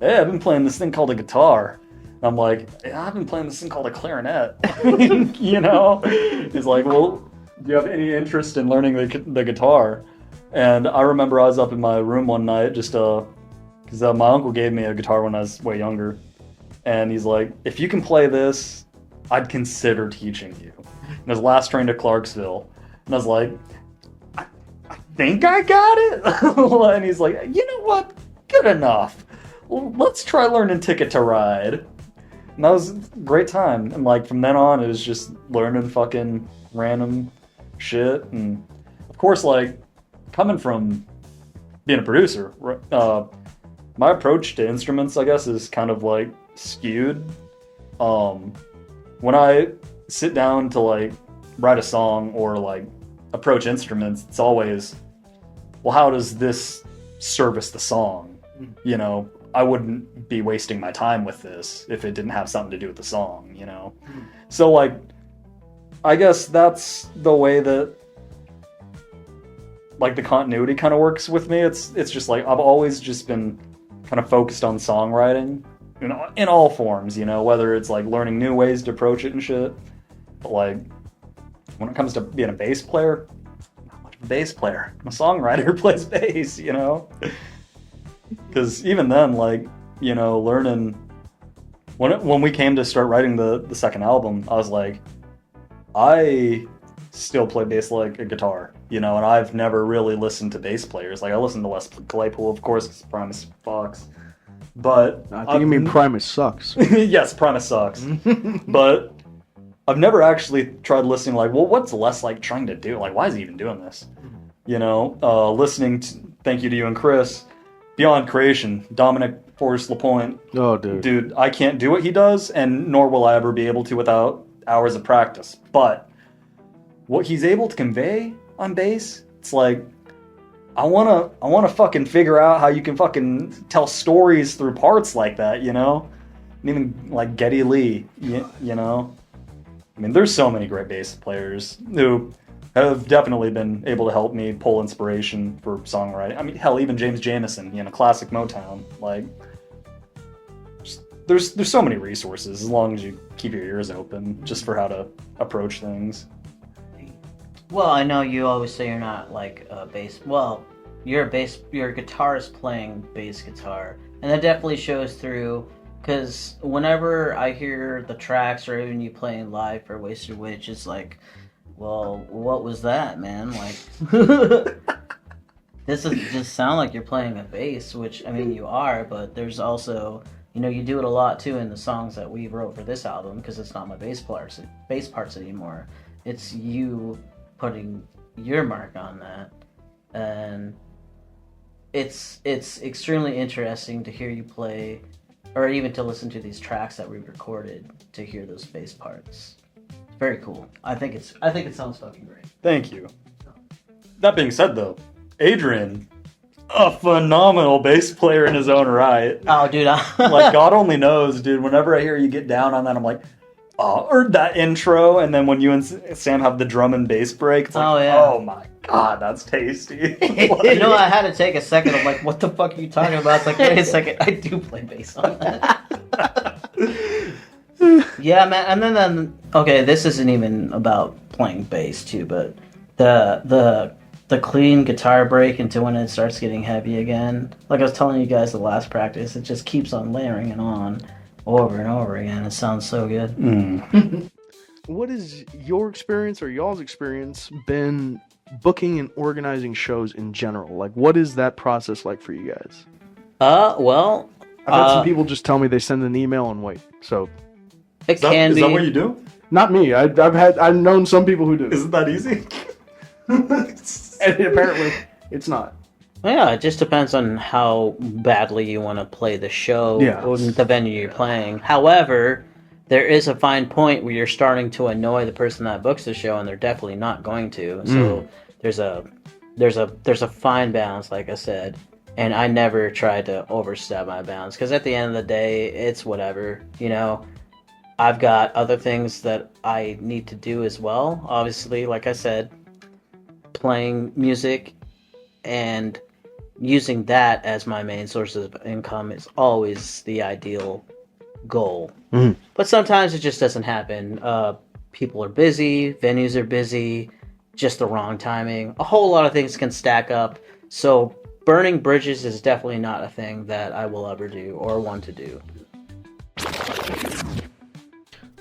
Speaker 4: hey, I've been playing this thing called a guitar. And I'm like, yeah, I've been playing this thing called a clarinet. He's like, well, do you have any interest in learning the guitar? And I remember I was up in my room one night just because my uncle gave me a guitar when I was way younger. And he's like, if you can play this, I'd consider teaching you. And his last train to Clarksville. And I was like, I think I got it. And he's like, you know what? Good enough. Well, let's try learning Ticket to Ride. And that was a great time. And from then on, it was just learning fucking random shit. And of course, coming from being a producer, my approach to instruments, I guess, is kind of skewed. When I sit down to write a song or approach instruments, it's always, well, how does this service the song? I wouldn't be wasting my time with this if it didn't have something to do with the song, So I guess that's the way that the continuity kind of works with me. It's just I've always just been kind of focused on songwriting in all forms, whether it's learning new ways to approach it and shit. But when it comes to being a bass player, I'm not much of a bass player. I'm a songwriter who plays bass, Because even then, learning when we came to start writing the second album, I was like, I still play bass like a guitar, and I've never really listened to bass players. I listened to Les Claypool, of course, because Primus fucks. But
Speaker 2: I think you mean Primus sucks.
Speaker 4: Yes, Primus sucks. But I've never actually tried listening well, what's Les trying to do? Why is he even doing this? Listening to Thank You to You and Chris, Beyond Creation, Dominic Forrest LaPointe.
Speaker 2: Oh, dude.
Speaker 4: Dude, I can't do what he does, and nor will I ever be able to without hours of practice. But what he's able to convey on bass, it's I wanna fucking figure out how you can fucking tell stories through parts like that, And even Geddy Lee, I mean, there's so many great bass players who have definitely been able to help me pull inspiration for songwriting. I mean, hell, even James Jamerson, classic Motown. There's so many resources as long as you keep your ears open just for how to approach things.
Speaker 3: Well, I know you always say you're not a bass. Well, you're a guitarist playing bass guitar, and that definitely shows through. Because whenever I hear the tracks or even you playing live for Wasted Witch, it's well, what was that, man? This doesn't just sound like you're playing a bass, which, I mean, you are, but there's also, you do it a lot, too, in the songs that we wrote for this album, because it's not my bass parts anymore. It's you putting your mark on that, and it's extremely interesting to hear you play, or even to listen to these tracks that we recorded to hear those bass parts. It's very cool. I think it sounds fucking great.
Speaker 4: Thank you. That being said, though, Adrian, a phenomenal bass player in his own right.
Speaker 3: Oh, dude.
Speaker 4: Like, God only knows, dude. Whenever I hear you get down on that, I'm like, oh, or that intro, and then when you and Sam have the drum and bass break, it's like, oh my God, that's tasty.
Speaker 3: You know, I had to take a second. I'm like, what the fuck are you talking about? It's like, wait a second, I do play bass on that. Yeah, man. And then, okay, this isn't even about playing bass too, but the clean guitar break into when it starts getting heavy again. Like I was telling you guys the last practice, it just keeps on layering it on over and over again. It sounds so good.
Speaker 2: What is your experience or y'all's experience been booking and organizing shows in general? Like, what is that process like for you guys?
Speaker 3: Well,
Speaker 2: I've had some people just tell me they send an email and wait. So
Speaker 3: it can be.
Speaker 4: Is that what you do?
Speaker 2: not me. I've known some people who do.
Speaker 4: Isn't that easy?
Speaker 2: And apparently, it's not.
Speaker 3: Yeah, it just depends on how badly you want to play the show or the venue you're playing. However, there is a fine point where you're starting to annoy the person that books the show, and they're definitely not going to. So there's a fine balance, like I said, and I never try to overstep my bounds because at the end of the day, it's whatever. You know, I've got other things that I need to do as well. Obviously, like I said, playing music and using that as my main source of income is always the ideal goal. But sometimes it just doesn't happen. People are busy, venues are busy, just the wrong timing. A whole lot of things can stack up. So burning bridges is definitely not a thing that I will ever do or want to do.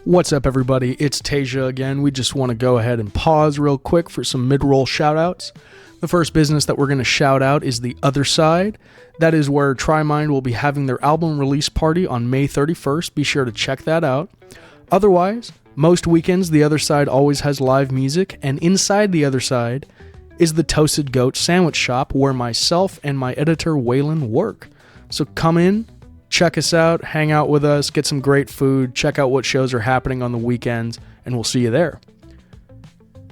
Speaker 2: What's up, everybody? It's Tasia again. We just want to go ahead and pause real quick for some mid-roll shout-outs. The first business that we're going to shout out is The Other Side. That is where Trimind will be having their album release party on May 31st. Be sure to check that out. Otherwise, most weekends, The Other Side always has live music, and inside The Other Side is the Toasted Goat Sandwich Shop where myself and my editor Waylon work. So come in, check us out, hang out with us, get some great food, check out what shows are happening on the weekends, and we'll see you there.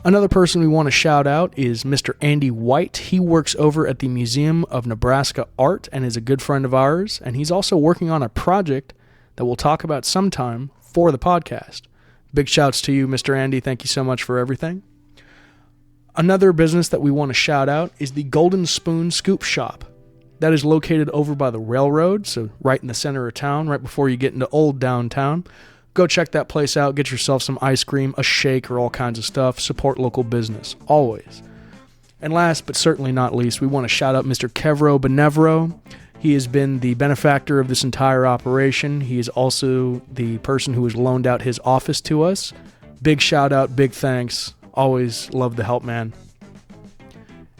Speaker 2: Another person we want to shout out is Mr. Andy White. He works over at the Museum of Nebraska Art and is a good friend of ours, and he's also working on a project that we'll talk about sometime for the podcast. Big shouts to you, Mr. Andy. Thank you so much for everything. Another business that we want to shout out is the Golden Spoon Scoop Shop. That is located over by the railroad, so right in the center of town, right before you get into old downtown. Go check that place out, get yourself some ice cream, a shake, or all kinds of stuff. Support local business, always. And last but certainly not least, we want to shout out Mr. Kevro Benevro. He has been the benefactor of this entire operation. He is also the person who has loaned out his office to us. Big shout out, big thanks. Always love the help, man.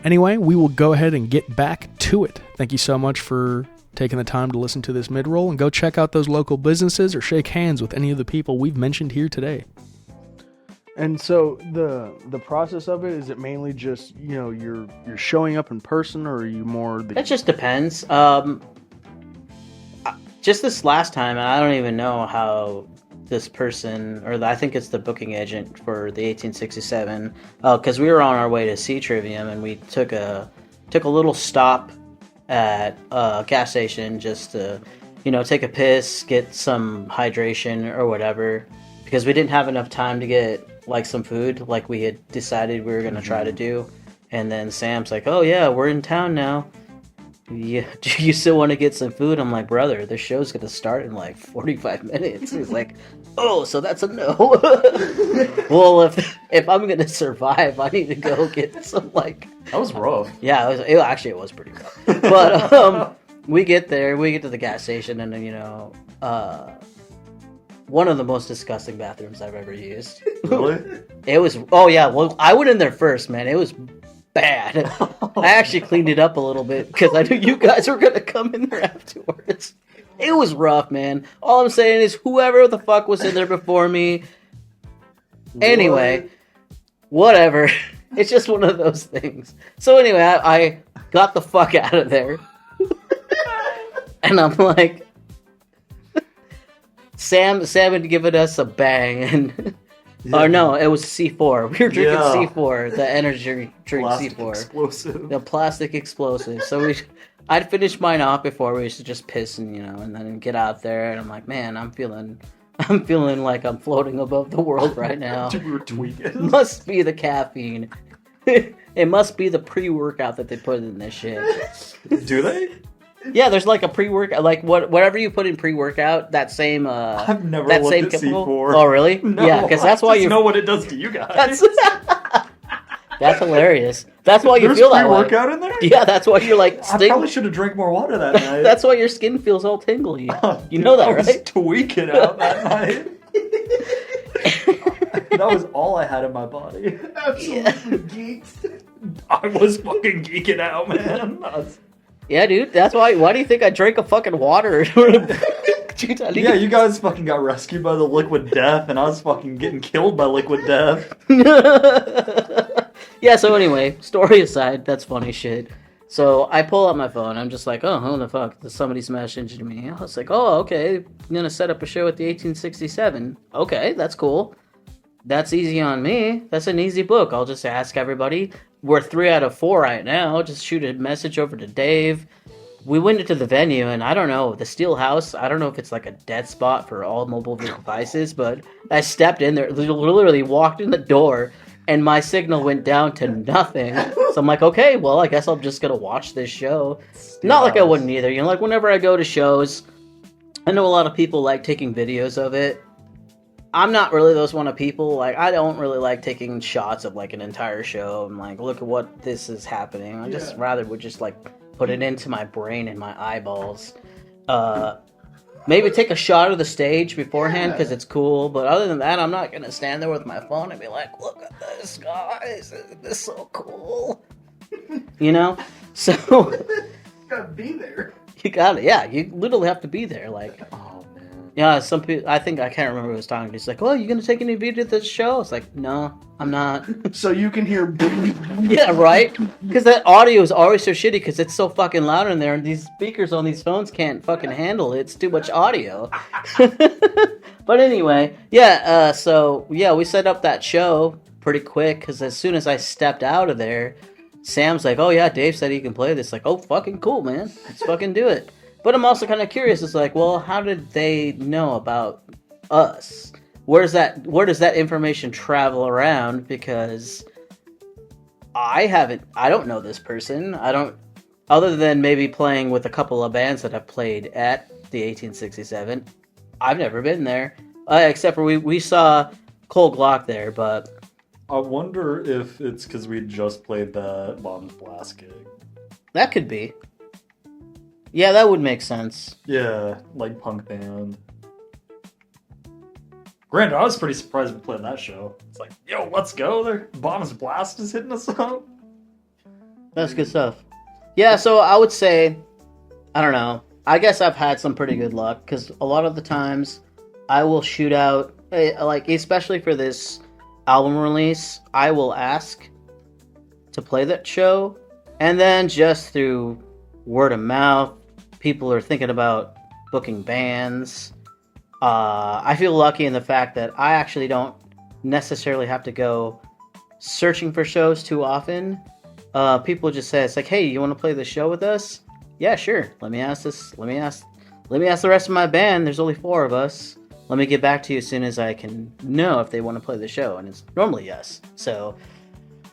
Speaker 2: Anyway, we will go ahead and get back to it. Thank you so much for taking the time to listen to this mid-roll, and go check out those local businesses or shake hands with any of the people we've mentioned here today. And so the process of it, is it mainly just, you know, you're showing up in person, or are you more...
Speaker 3: It just depends. Just this last time, and I don't even know how this person, or I think it's the booking agent for the 1867, because we were on our way to Sea Trivium, and we took a little stop at a gas station just to, you know, take a piss, get some hydration or whatever, because we didn't have enough time to get like some food like we had decided we were going to try to do. And then Sam's like, oh yeah, we're in town now. Yeah, do you still want to get some food? I'm like, brother, the show's going to start in like 45 minutes. He's like, oh, so that's a no. Well, if I'm going to survive, I need to go get some, like...
Speaker 4: That was rough.
Speaker 3: Yeah, it was pretty rough. But we get there, we get to the gas station, and, you know, one of the most disgusting bathrooms I've ever used.
Speaker 4: Really?
Speaker 3: It was... Oh, yeah, well, I went in there first, man. It was bad. I actually cleaned it up a little bit because I knew you guys were going to come in there afterwards. It was rough, man. All I'm saying is whoever the fuck was in there before me. Anyway, whatever. It's just one of those things. So anyway, I got the fuck out of there. And I'm like, Sam had given us a bang, and or no, it was C4. We were drinking C4, the energy drink
Speaker 4: Plastic
Speaker 3: C4,
Speaker 4: explosive.
Speaker 3: the plastic explosive. So I'd finished mine off before. We used to just piss and then get out there, and I'm like, man, I'm feeling like I'm floating above the world right now.
Speaker 4: Dude, we were tweaking.
Speaker 3: Must be the caffeine. It must be the pre-workout that they put in this shit.
Speaker 4: Do they?
Speaker 3: Yeah, there's like a pre-workout, like whatever you put in pre-workout, that same
Speaker 4: I've never
Speaker 3: that
Speaker 4: looked
Speaker 3: same
Speaker 4: at
Speaker 3: chemical.
Speaker 4: C4.
Speaker 3: Oh, really?
Speaker 4: No,
Speaker 3: Yeah, because that's why
Speaker 4: you
Speaker 3: you
Speaker 4: know what it does to you guys.
Speaker 3: That's hilarious. That's why you
Speaker 4: There's
Speaker 3: feel that way.
Speaker 4: pre-workout in there?
Speaker 3: Yeah, that's why you're like
Speaker 4: I probably should have drank more water that night.
Speaker 3: That's why your skin feels all tingly.
Speaker 4: Oh,
Speaker 3: You know that,
Speaker 4: I was
Speaker 3: right?
Speaker 4: tweaking out that night. That was all I had in my body.
Speaker 2: Absolutely geeked.
Speaker 4: I was fucking geeking out, man.
Speaker 3: Yeah, dude. That's why. Why do you think I drank a fucking water?
Speaker 4: Yeah, you guys fucking got rescued by the liquid death, and I was fucking getting killed by liquid death.
Speaker 3: Yeah. So anyway, story aside, that's funny shit. So I pull out my phone. I'm just like, oh, who the fuck? Somebody smashed into me. I was like, oh, okay. I'm gonna set up a show at the 1867. Okay, that's cool. That's easy on me. That's an easy book. I'll just ask everybody. We're 3 out of 4 right now. Just shoot a message over to Dave. We went into the venue, and I don't know, the Steel House, I don't know if it's like a dead spot for all mobile devices, but I stepped in there, literally walked in the door, and my signal went down to nothing. So I'm like, okay, well, I guess I'm just going to watch this show. Not like I wouldn't either. You know, like whenever I go to shows, I know a lot of people like taking videos of it. I'm not really those one of people. Like, I don't really like taking shots of like an entire show and like, look at what this is happening. I just rather would just like put it into my brain and my eyeballs. Maybe take a shot of the stage beforehand because it's cool. But other than that, I'm not gonna stand there with my phone and be like, look at this, guys. Isn't this so cool? You know? So
Speaker 2: You gotta be there.
Speaker 3: you got it. Yeah, you literally have to be there. Like,
Speaker 4: Oh, man.
Speaker 3: yeah, some people, I can't remember who was talking. He's like, oh, you gonna take any video to this show? It's like, no, I'm not.
Speaker 2: So you can hear.
Speaker 3: Yeah, right? Because that audio is always so shitty because it's so fucking loud in there, and these speakers on these phones can't fucking handle it. It's too much audio. But anyway, yeah, so, yeah, we set up that show pretty quick because as soon as I stepped out of there, Sam's like, oh, yeah, Dave said he can play this. Like, oh, fucking cool, man. Let's fucking do it. But I'm also kind of curious. It's like, well, how did they know about us? Where does that information travel around? Because I don't know this person. Other than maybe playing with a couple of bands that I've played at the 1867, I've never been there. Except for we saw Cole Glock there, but
Speaker 4: I wonder if it's because we just played that Bombs Blast gig.
Speaker 3: that could be. Yeah, that would make sense.
Speaker 4: Yeah, like punk band. Granted, I was pretty surprised we played that show. It's like, yo, let's go. There, Bombs Blast is hitting us up.
Speaker 3: That's good stuff. Yeah, so I would say, I don't know. I guess I've had some pretty good luck because a lot of the times I will shoot out, like especially for this album release, I will ask to play that show, and then just through word of mouth, people are thinking about booking bands. I feel lucky in the fact that I actually don't necessarily have to go searching for shows too often. People just say, it's like, hey, you want to play the show with us? Yeah, sure. Let me ask the rest of my band. There's only 4 of us. Let me get back to you as soon as I can know if they want to play the show. And it's normally yes. So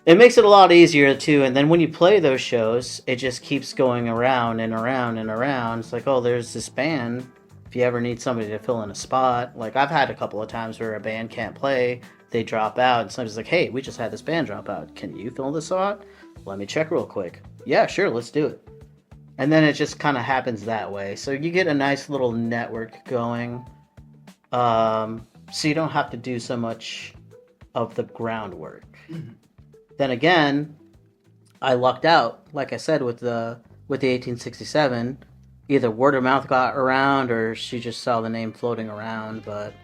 Speaker 3: it makes it a lot easier too. And then when you play those shows, it just keeps going around and around and around. It's like, oh, there's this band. If you ever need somebody to fill in a spot, like I've had a couple of times where a band can't play, they drop out, and somebody's like, hey, we just had this band drop out. Can you fill this spot? Let me check real quick. Yeah, sure, let's do it. And then it just kind of happens that way. So you get a nice little network going. So you don't have to do so much of the groundwork. Mm-hmm. Then again, I lucked out, like I said, with the 1867. Either word of mouth got around or she just saw the name floating around, but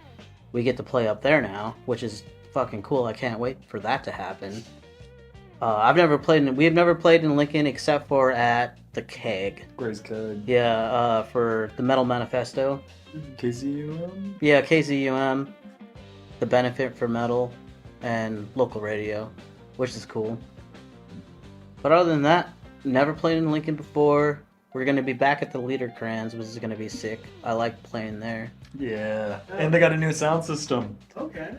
Speaker 3: we get to play up there now, which is fucking cool. I can't wait for that to happen. We have never played in Lincoln except for at the Keg.
Speaker 4: Gray's Keg.
Speaker 3: Yeah, for the Metal Manifesto.
Speaker 4: KZUM?
Speaker 3: Yeah, KZUM, the Benefit for Metal, and local radio, which is cool. But other than that, never played in Lincoln before. We're going to be back at the Liederkranz, which is going to be sick. I like playing there.
Speaker 4: Yeah. And they got a new sound system.
Speaker 2: Okay.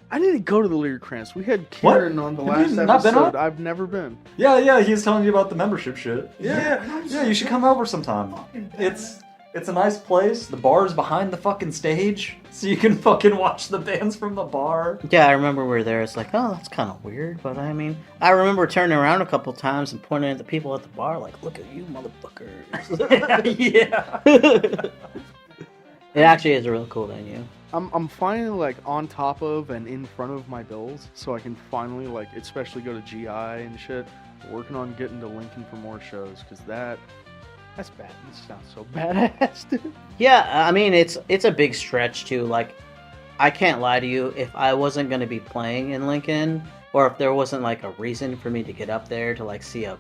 Speaker 2: I need to go to the Liederkranz. We had Kieran on the last
Speaker 4: you not been
Speaker 2: episode.
Speaker 4: on?
Speaker 2: I've never been.
Speaker 4: Yeah, he was telling you about the membership shit. Yeah, you should come over sometime. It's a nice place. The bar's behind the fucking stage, so you can fucking watch the bands from the bar.
Speaker 3: Yeah, I remember we were there. It's like, oh, that's kind of weird. But I mean, I remember turning around a couple times and pointing at the people at the bar, like, look at you, motherfuckers.
Speaker 4: Yeah.
Speaker 3: It actually is a real cool venue.
Speaker 2: I'm finally like on top of and in front of my bills, so I can finally like, especially go to GI and shit. Working on getting to Lincoln for more shows, because that's bad. It sounds so badass, dude.
Speaker 3: Yeah, I mean, it's a big stretch too. Like, I can't lie to you. If I wasn't going to be playing in Lincoln, or if there wasn't like a reason for me to get up there to like see a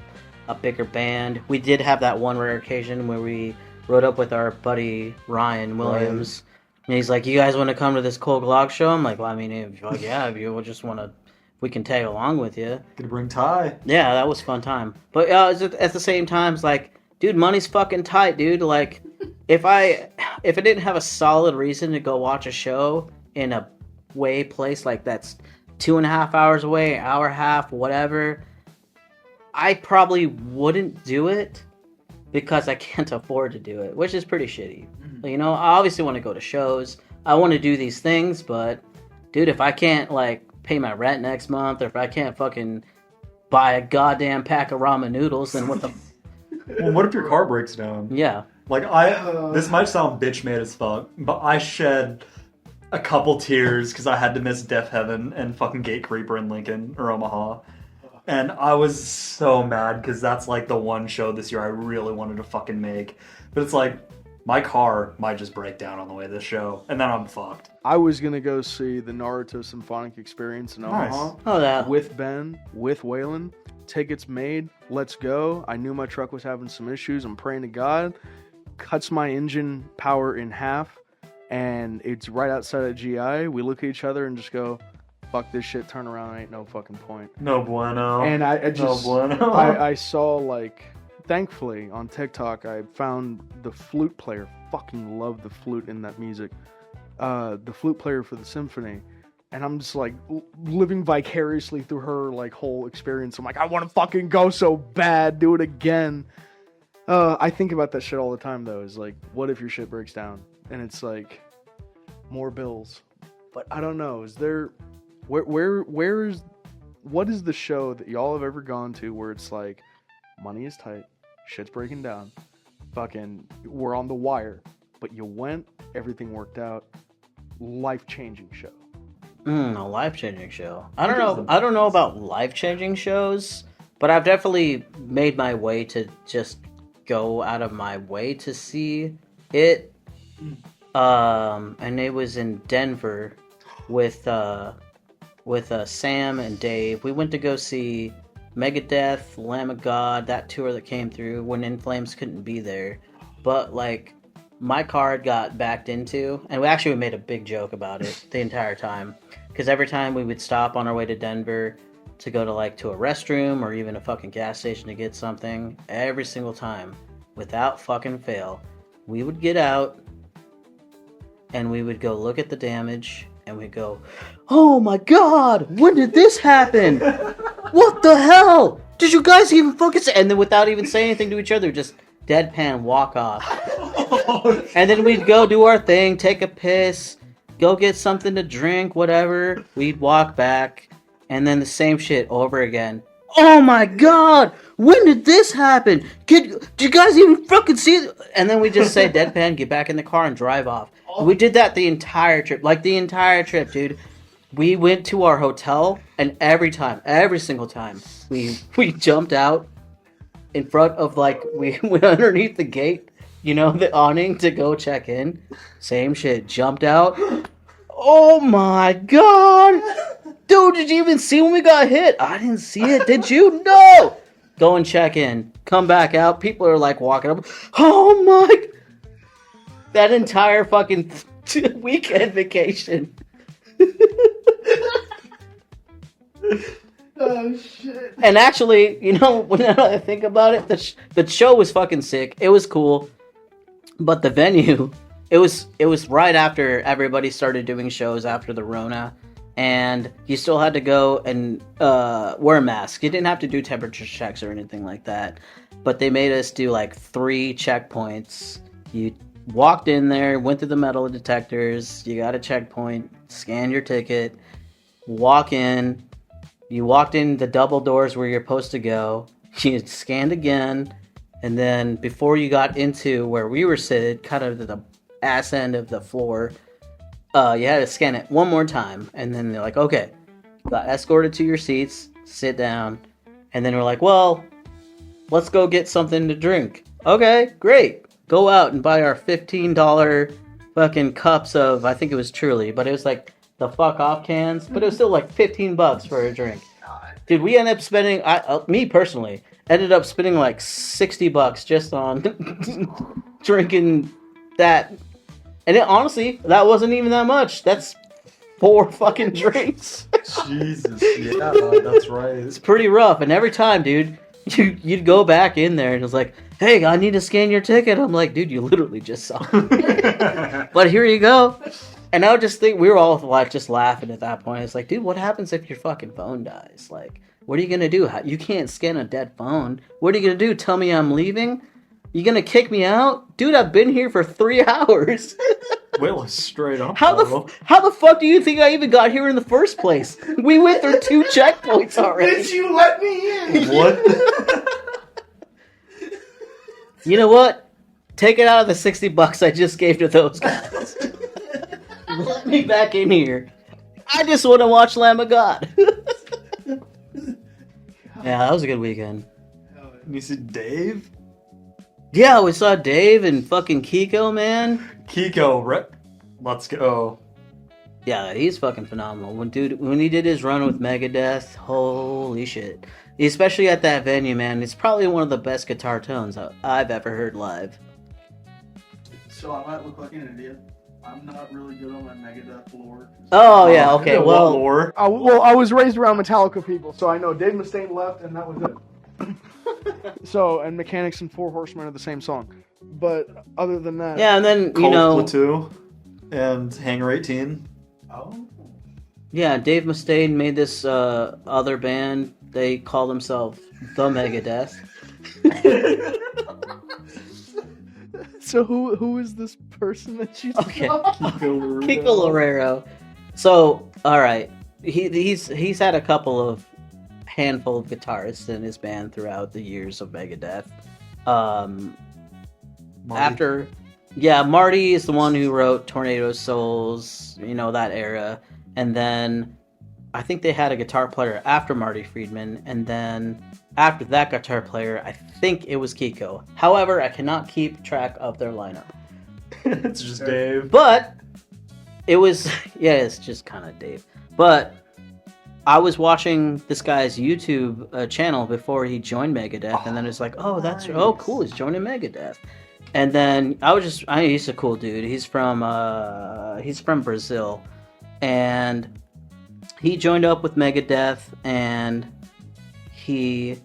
Speaker 3: bigger band, we did have that one rare occasion where we rode up with our buddy Ryan Williams. Right. And he's like, you guys want to come to this Cold Log show? I'm like, well, I mean, if you just want to, we can tag along with you.
Speaker 4: Could bring Ty.
Speaker 3: Yeah, that was a fun time. But at the same time, it's like, dude, money's fucking tight, dude. Like, if I didn't have a solid reason to go watch a show in a place like that's 2.5 hours away, hour and a half, whatever, I probably wouldn't do it because I can't afford to do it, which is pretty shitty. You know, I obviously want to go to shows. I want to do these things, but dude, if I can't like pay my rent next month, or if I can't fucking buy a goddamn pack of ramen noodles, then what the?
Speaker 4: Well, what if your car breaks down?
Speaker 3: Yeah.
Speaker 4: Like this might sound bitch made as fuck, but I shed a couple tears because I had to miss Death Heaven and fucking Gate Creeper in Lincoln or Omaha. And I was so mad because that's like the one show this year I really wanted to fucking make. But it's like, my car might just break down on the way to this show, and then I'm fucked.
Speaker 2: I was going to go see the Naruto Symphonic Experience in Omaha.
Speaker 4: Nice.
Speaker 3: Oh, yeah.
Speaker 2: With Ben, with Waylon. Tickets made. Let's go. I knew my truck was having some issues. I'm praying to God. Cuts my engine power in half, and it's right outside of GI. We look at each other and just go, fuck this shit, turn around, ain't no fucking point.
Speaker 4: No bueno.
Speaker 2: And I just,
Speaker 4: no bueno.
Speaker 2: I saw like, thankfully on TikTok, I found the flute player. Fucking love the flute in that music. The flute player for the symphony. And I'm just like living vicariously through her like whole experience. I'm like, I want to fucking go so bad, do it again. I think about that shit all the time though. Is like, what if your shit breaks down? And it's like, more bills. But I don't know. Is there, what is the show that y'all have ever gone to where it's like, money is tight, shit's breaking down, fucking, we're on the wire, but you went, everything worked out, life-changing show.
Speaker 3: A life-changing show. I don't know about life-changing shows, but I've definitely made my way to just go out of my way to see it. And it was in Denver with Sam and Dave. We went to go see Megadeth, Lamb of God, that tour that came through when In Flames couldn't be there. But like, my car had got backed into, and we made a big joke about it the entire time. Because every time we would stop on our way to Denver to go to a restroom or even a fucking gas station to get something, every single time, without fucking fail, we would get out and we would go look at the damage and we'd go, oh my god, when did this happen? What the hell? Did you guys even fucking say? And then without even saying anything to each other, just deadpan walk off. And then we'd go do our thing, take a piss, go get something to drink, whatever. We'd walk back, and then the same shit over again. Oh my god! When did this happen? Did you guys even fucking see it? And then we just say deadpan, get back in the car, and drive off. We did that the entire trip. The entire trip, dude. We went to our hotel, and every single time, we jumped out in front of, we went underneath the gate, the awning to go check in. Same shit. Jumped out. Oh my god! Dude, did you even see when we got hit? I didn't see it. Did you? No! Go and check in. Come back out. People are like walking up. Oh my! That entire fucking weekend vacation.
Speaker 2: Oh shit!
Speaker 3: And actually, you know, when I think about it, the show was fucking sick. It was cool, but the venue, it was right after everybody started doing shows after the Rona, and you still had to go and wear a mask. You didn't have to do temperature checks or anything like that, but they made us do like 3 checkpoints. You walked in there, went through the metal detectors, you got a checkpoint, scanned your ticket, walk in. You walked in the double doors where you're supposed to go. You scanned again, and then before you got into where we were sitting, kind of to the ass end of the floor, you had to scan it one more time. And then they're like, okay, got escorted to your seats, sit down. And then we're like, well, let's go get something to drink. Okay, great. Go out and buy our $15 fucking cups of, I think it was Truly, but it was like the fuck off cans, but it was still like $15 for a drink. Dude, we ended up spending, me personally, ended up spending like $60 just on drinking that. And honestly, that wasn't even that much. That's 4 fucking drinks.
Speaker 4: Jesus, yeah, that's right.
Speaker 3: It's pretty rough. And every time, dude, you'd go back in there and it was like, hey, I need to scan your ticket. I'm like, dude, you literally just saw it. But here you go. And I would just think, we were all like just laughing at that point. It's like, dude, what happens if your fucking phone dies? Like, what are you gonna do? You can't scan a dead phone. What are you gonna do? Tell me I'm leaving? You gonna kick me out? Dude, I've been here for 3 hours.
Speaker 4: Well, straight up.
Speaker 3: How the fuck do you think I even got here in the first place? We went through 2 checkpoints already.
Speaker 2: Did you let me in?
Speaker 4: What?
Speaker 3: You know what? Take it out of the $60 I just gave to those guys. Let me back in here. I just want to watch Lamb of God. Yeah, that was a good weekend.
Speaker 4: You see Dave?
Speaker 3: Yeah, we saw Dave and fucking Kiko, man.
Speaker 4: Kiko, rep. Let's go.
Speaker 3: Yeah, he's fucking phenomenal. When he did his run with Megadeth, holy shit. Especially at that venue, man. It's probably one of the best guitar tones I've ever heard live.
Speaker 2: So I might look like an idiot. I'm not really good on my Megadeth lore.
Speaker 3: Oh, yeah, okay, well...
Speaker 4: Lore?
Speaker 2: I was raised around Metallica people, so I know Dave Mustaine left, and that was it. So, and Mechanics and Four Horsemen are the same song. But other than that...
Speaker 3: Yeah, and then,
Speaker 4: Cold Plateau and Hangar 18.
Speaker 2: Oh.
Speaker 3: Yeah, Dave Mustaine made this other band. They call themselves The Megadeth.
Speaker 2: So who is this person that she's
Speaker 3: Okay. Kiko Loureiro. So, all right, he's had a couple of handful of guitarists in his band throughout the years of Megadeth. Marty is the one who wrote Tornado Souls, you know, that era, and then I think they had a guitar player after Marty Friedman, and then after that guitar player, I think it was Kiko. However, I cannot keep track of their lineup.
Speaker 4: It's just Dave.
Speaker 3: But it was, yeah, it's just kind of Dave. But I was watching this guy's YouTube channel before he joined Megadeth, and then it's like, oh, that's nice. Oh, cool, he's joining Megadeth. And then he's a cool dude. He's from Brazil, and he joined up with Megadeth, and he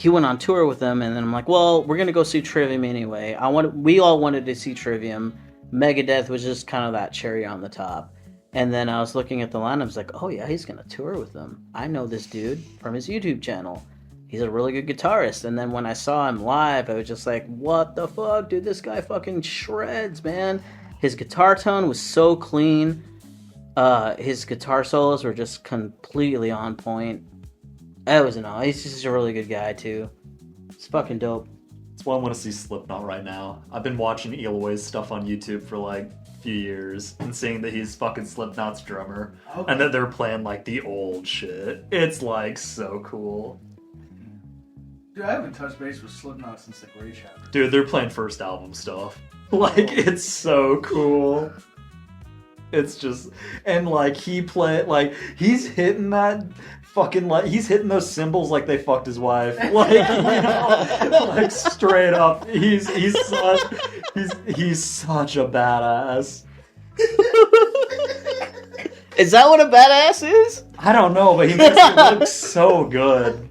Speaker 3: went on tour with them, and then I'm like, well, we're gonna go see Trivium anyway. We all wanted to see Trivium. Megadeth was just kind of that cherry on the top. And then I was looking at the lineup, I was like, oh yeah, he's gonna tour with them. I know this dude from his YouTube channel. He's a really good guitarist. And then when I saw him live, I was just like, what the fuck, dude? This guy fucking shreds, man. His guitar tone was so clean. His guitar solos were just completely on point. He's just a really good guy too. It's fucking dope.
Speaker 4: That's why I want to see Slipknot right now. I've been watching Eloy's stuff on YouTube for like a few years and seeing that he's fucking Slipknot's drummer, and that they're playing like the old shit. It's like so cool.
Speaker 2: Dude, I haven't touched base with Slipknot since the Great Chapter.
Speaker 4: Dude, they're playing first album stuff. Like, it's so cool. It's just, and like he's hitting that fucking, like, he's hitting those cymbals like they fucked his wife, like, you know, like straight up. He's such a badass.
Speaker 3: Is that what a badass is?
Speaker 4: I don't know, but he makes it look so good.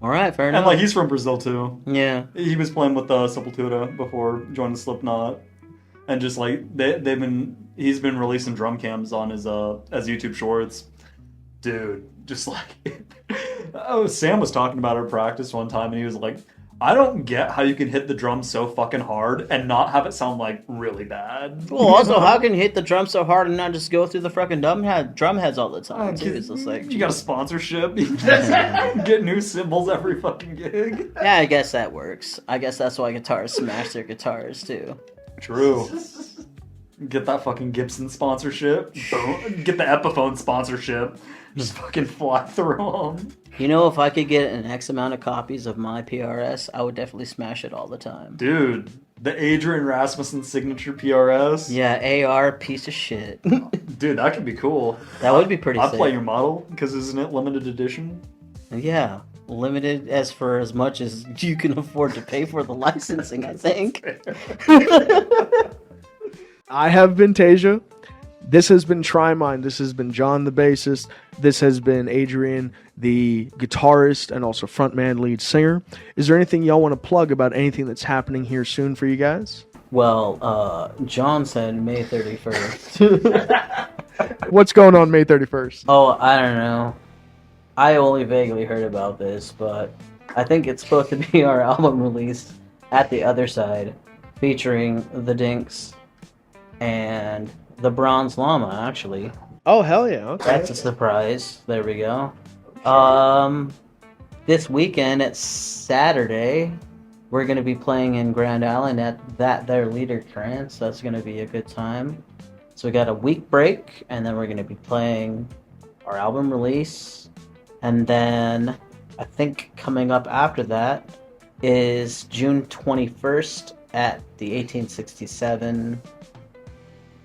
Speaker 3: All right, fair enough.
Speaker 4: And like he's from Brazil too.
Speaker 3: Yeah.
Speaker 4: He was playing with Sepultura before joining Slipknot, and just like he's been releasing drum cams on his as YouTube shorts. Dude, just like Sam was talking about our practice one time, and he was like, I don't get how you can hit the drum so fucking hard and not have it sound like really bad.
Speaker 3: Well, also, how can you hit the drum so hard and not just go through the fucking drum heads all the time? Too? It's just like,
Speaker 4: you got a sponsorship. You get new cymbals every fucking gig.
Speaker 3: Yeah, I guess that works. I guess that's why guitarists smash their guitars too.
Speaker 4: True. Get that fucking Gibson sponsorship. Boom. Get the Epiphone sponsorship. Just fucking fly through them.
Speaker 3: You know, if I could get an X amount of copies of my PRS, I would definitely smash it all the time.
Speaker 4: Dude, the Adrian Rasmussen signature PRS.
Speaker 3: Yeah, AR piece of shit.
Speaker 4: Dude, that could be cool.
Speaker 3: That would be pretty sick.
Speaker 4: I'd play your model, because isn't it limited edition?
Speaker 3: Yeah, limited as for as much as you can afford to pay for the licensing, I think.
Speaker 2: I have been Tasia. This has been Trimind. This has been John, the bassist. This has been Adrian, the guitarist and also frontman, lead singer. Is there anything y'all want to plug about anything that's happening here soon for you guys?
Speaker 3: Well, John said May 31st.
Speaker 2: What's going on May 31st?
Speaker 3: Oh, I don't know. I only vaguely heard about this, but I think it's supposed to be our album release at the other side, featuring the Dinks and the Bronze Llama, actually.
Speaker 2: Oh, hell yeah. Okay.
Speaker 3: That's a surprise. There we go. This weekend, it's Saturday, we're going to be playing in Grand Island at their Leader Trance. That's going to be a good time. So we got a week break, and then we're going to be playing our album release. And then I think coming up after that is June 21st at the 1867.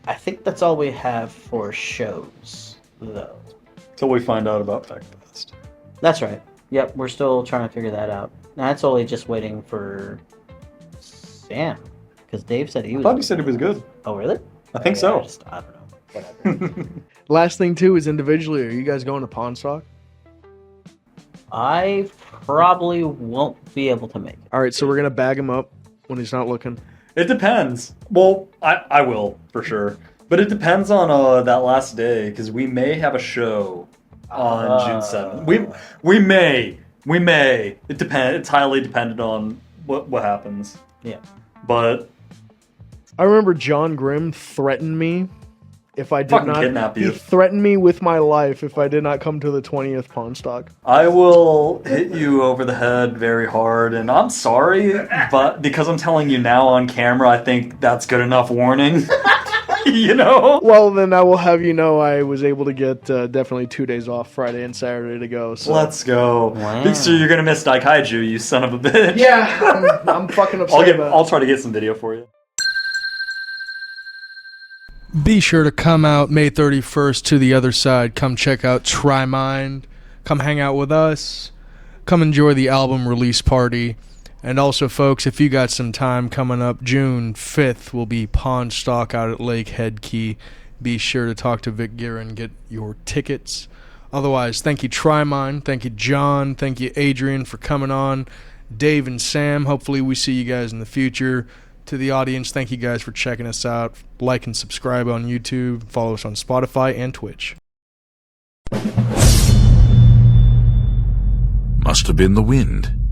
Speaker 3: I think that's all we have for shows, though.
Speaker 4: Till we find out about FeckFest.
Speaker 3: That's right. Yep, we're still trying to figure that out. Now, it's only just waiting for Sam, because Dave said he was...
Speaker 4: I thought he said he was good.
Speaker 3: Oh, really?
Speaker 4: I think so.
Speaker 3: I don't know. Whatever.
Speaker 2: Last thing, too, is individually, are you guys going to Pawnstock?
Speaker 3: I probably won't be able to make it.
Speaker 2: All right, so we're going to bag him up when he's not looking.
Speaker 4: It depends. Well, I will, for sure. But it depends on that last day, because we may have a show on June 7th. We may. It depends. It's highly dependent on what happens.
Speaker 3: Yeah.
Speaker 4: But
Speaker 2: I remember John Grimm threatened me if I did
Speaker 4: fucking
Speaker 2: not
Speaker 4: kidnap you.
Speaker 2: He threatened me with my life if I did not come to the 20th Pawnstock.
Speaker 4: I will hit you over the head very hard, and I'm sorry, but because I'm telling you now on camera, I think that's good enough warning. You know?
Speaker 2: Well, then I will have you know I was able to get definitely 2 days off, Friday and Saturday to go. So.
Speaker 4: Let's go.
Speaker 3: Wow.
Speaker 4: So you're going to miss Daikaiju, you son of a bitch.
Speaker 2: Yeah, I'm fucking upset
Speaker 4: I'll try to get some video for you.
Speaker 2: Be sure to come out May 31st to the other side. Come check out Trimind. Come hang out with us. Come enjoy the album release party. And also, folks, if you got some time coming up, June 5th will be Pawnstock out at Lake Head Key. Be sure to talk to Vic Guerra and get your tickets. Otherwise, thank you, Trimind. Thank you, John. Thank you, Adrian, for coming on. Dave and Sam, hopefully we see you guys in the future. To the audience, thank you guys for checking us out. Like and subscribe on YouTube. Follow us on Spotify and Twitch.
Speaker 1: Must have been the wind.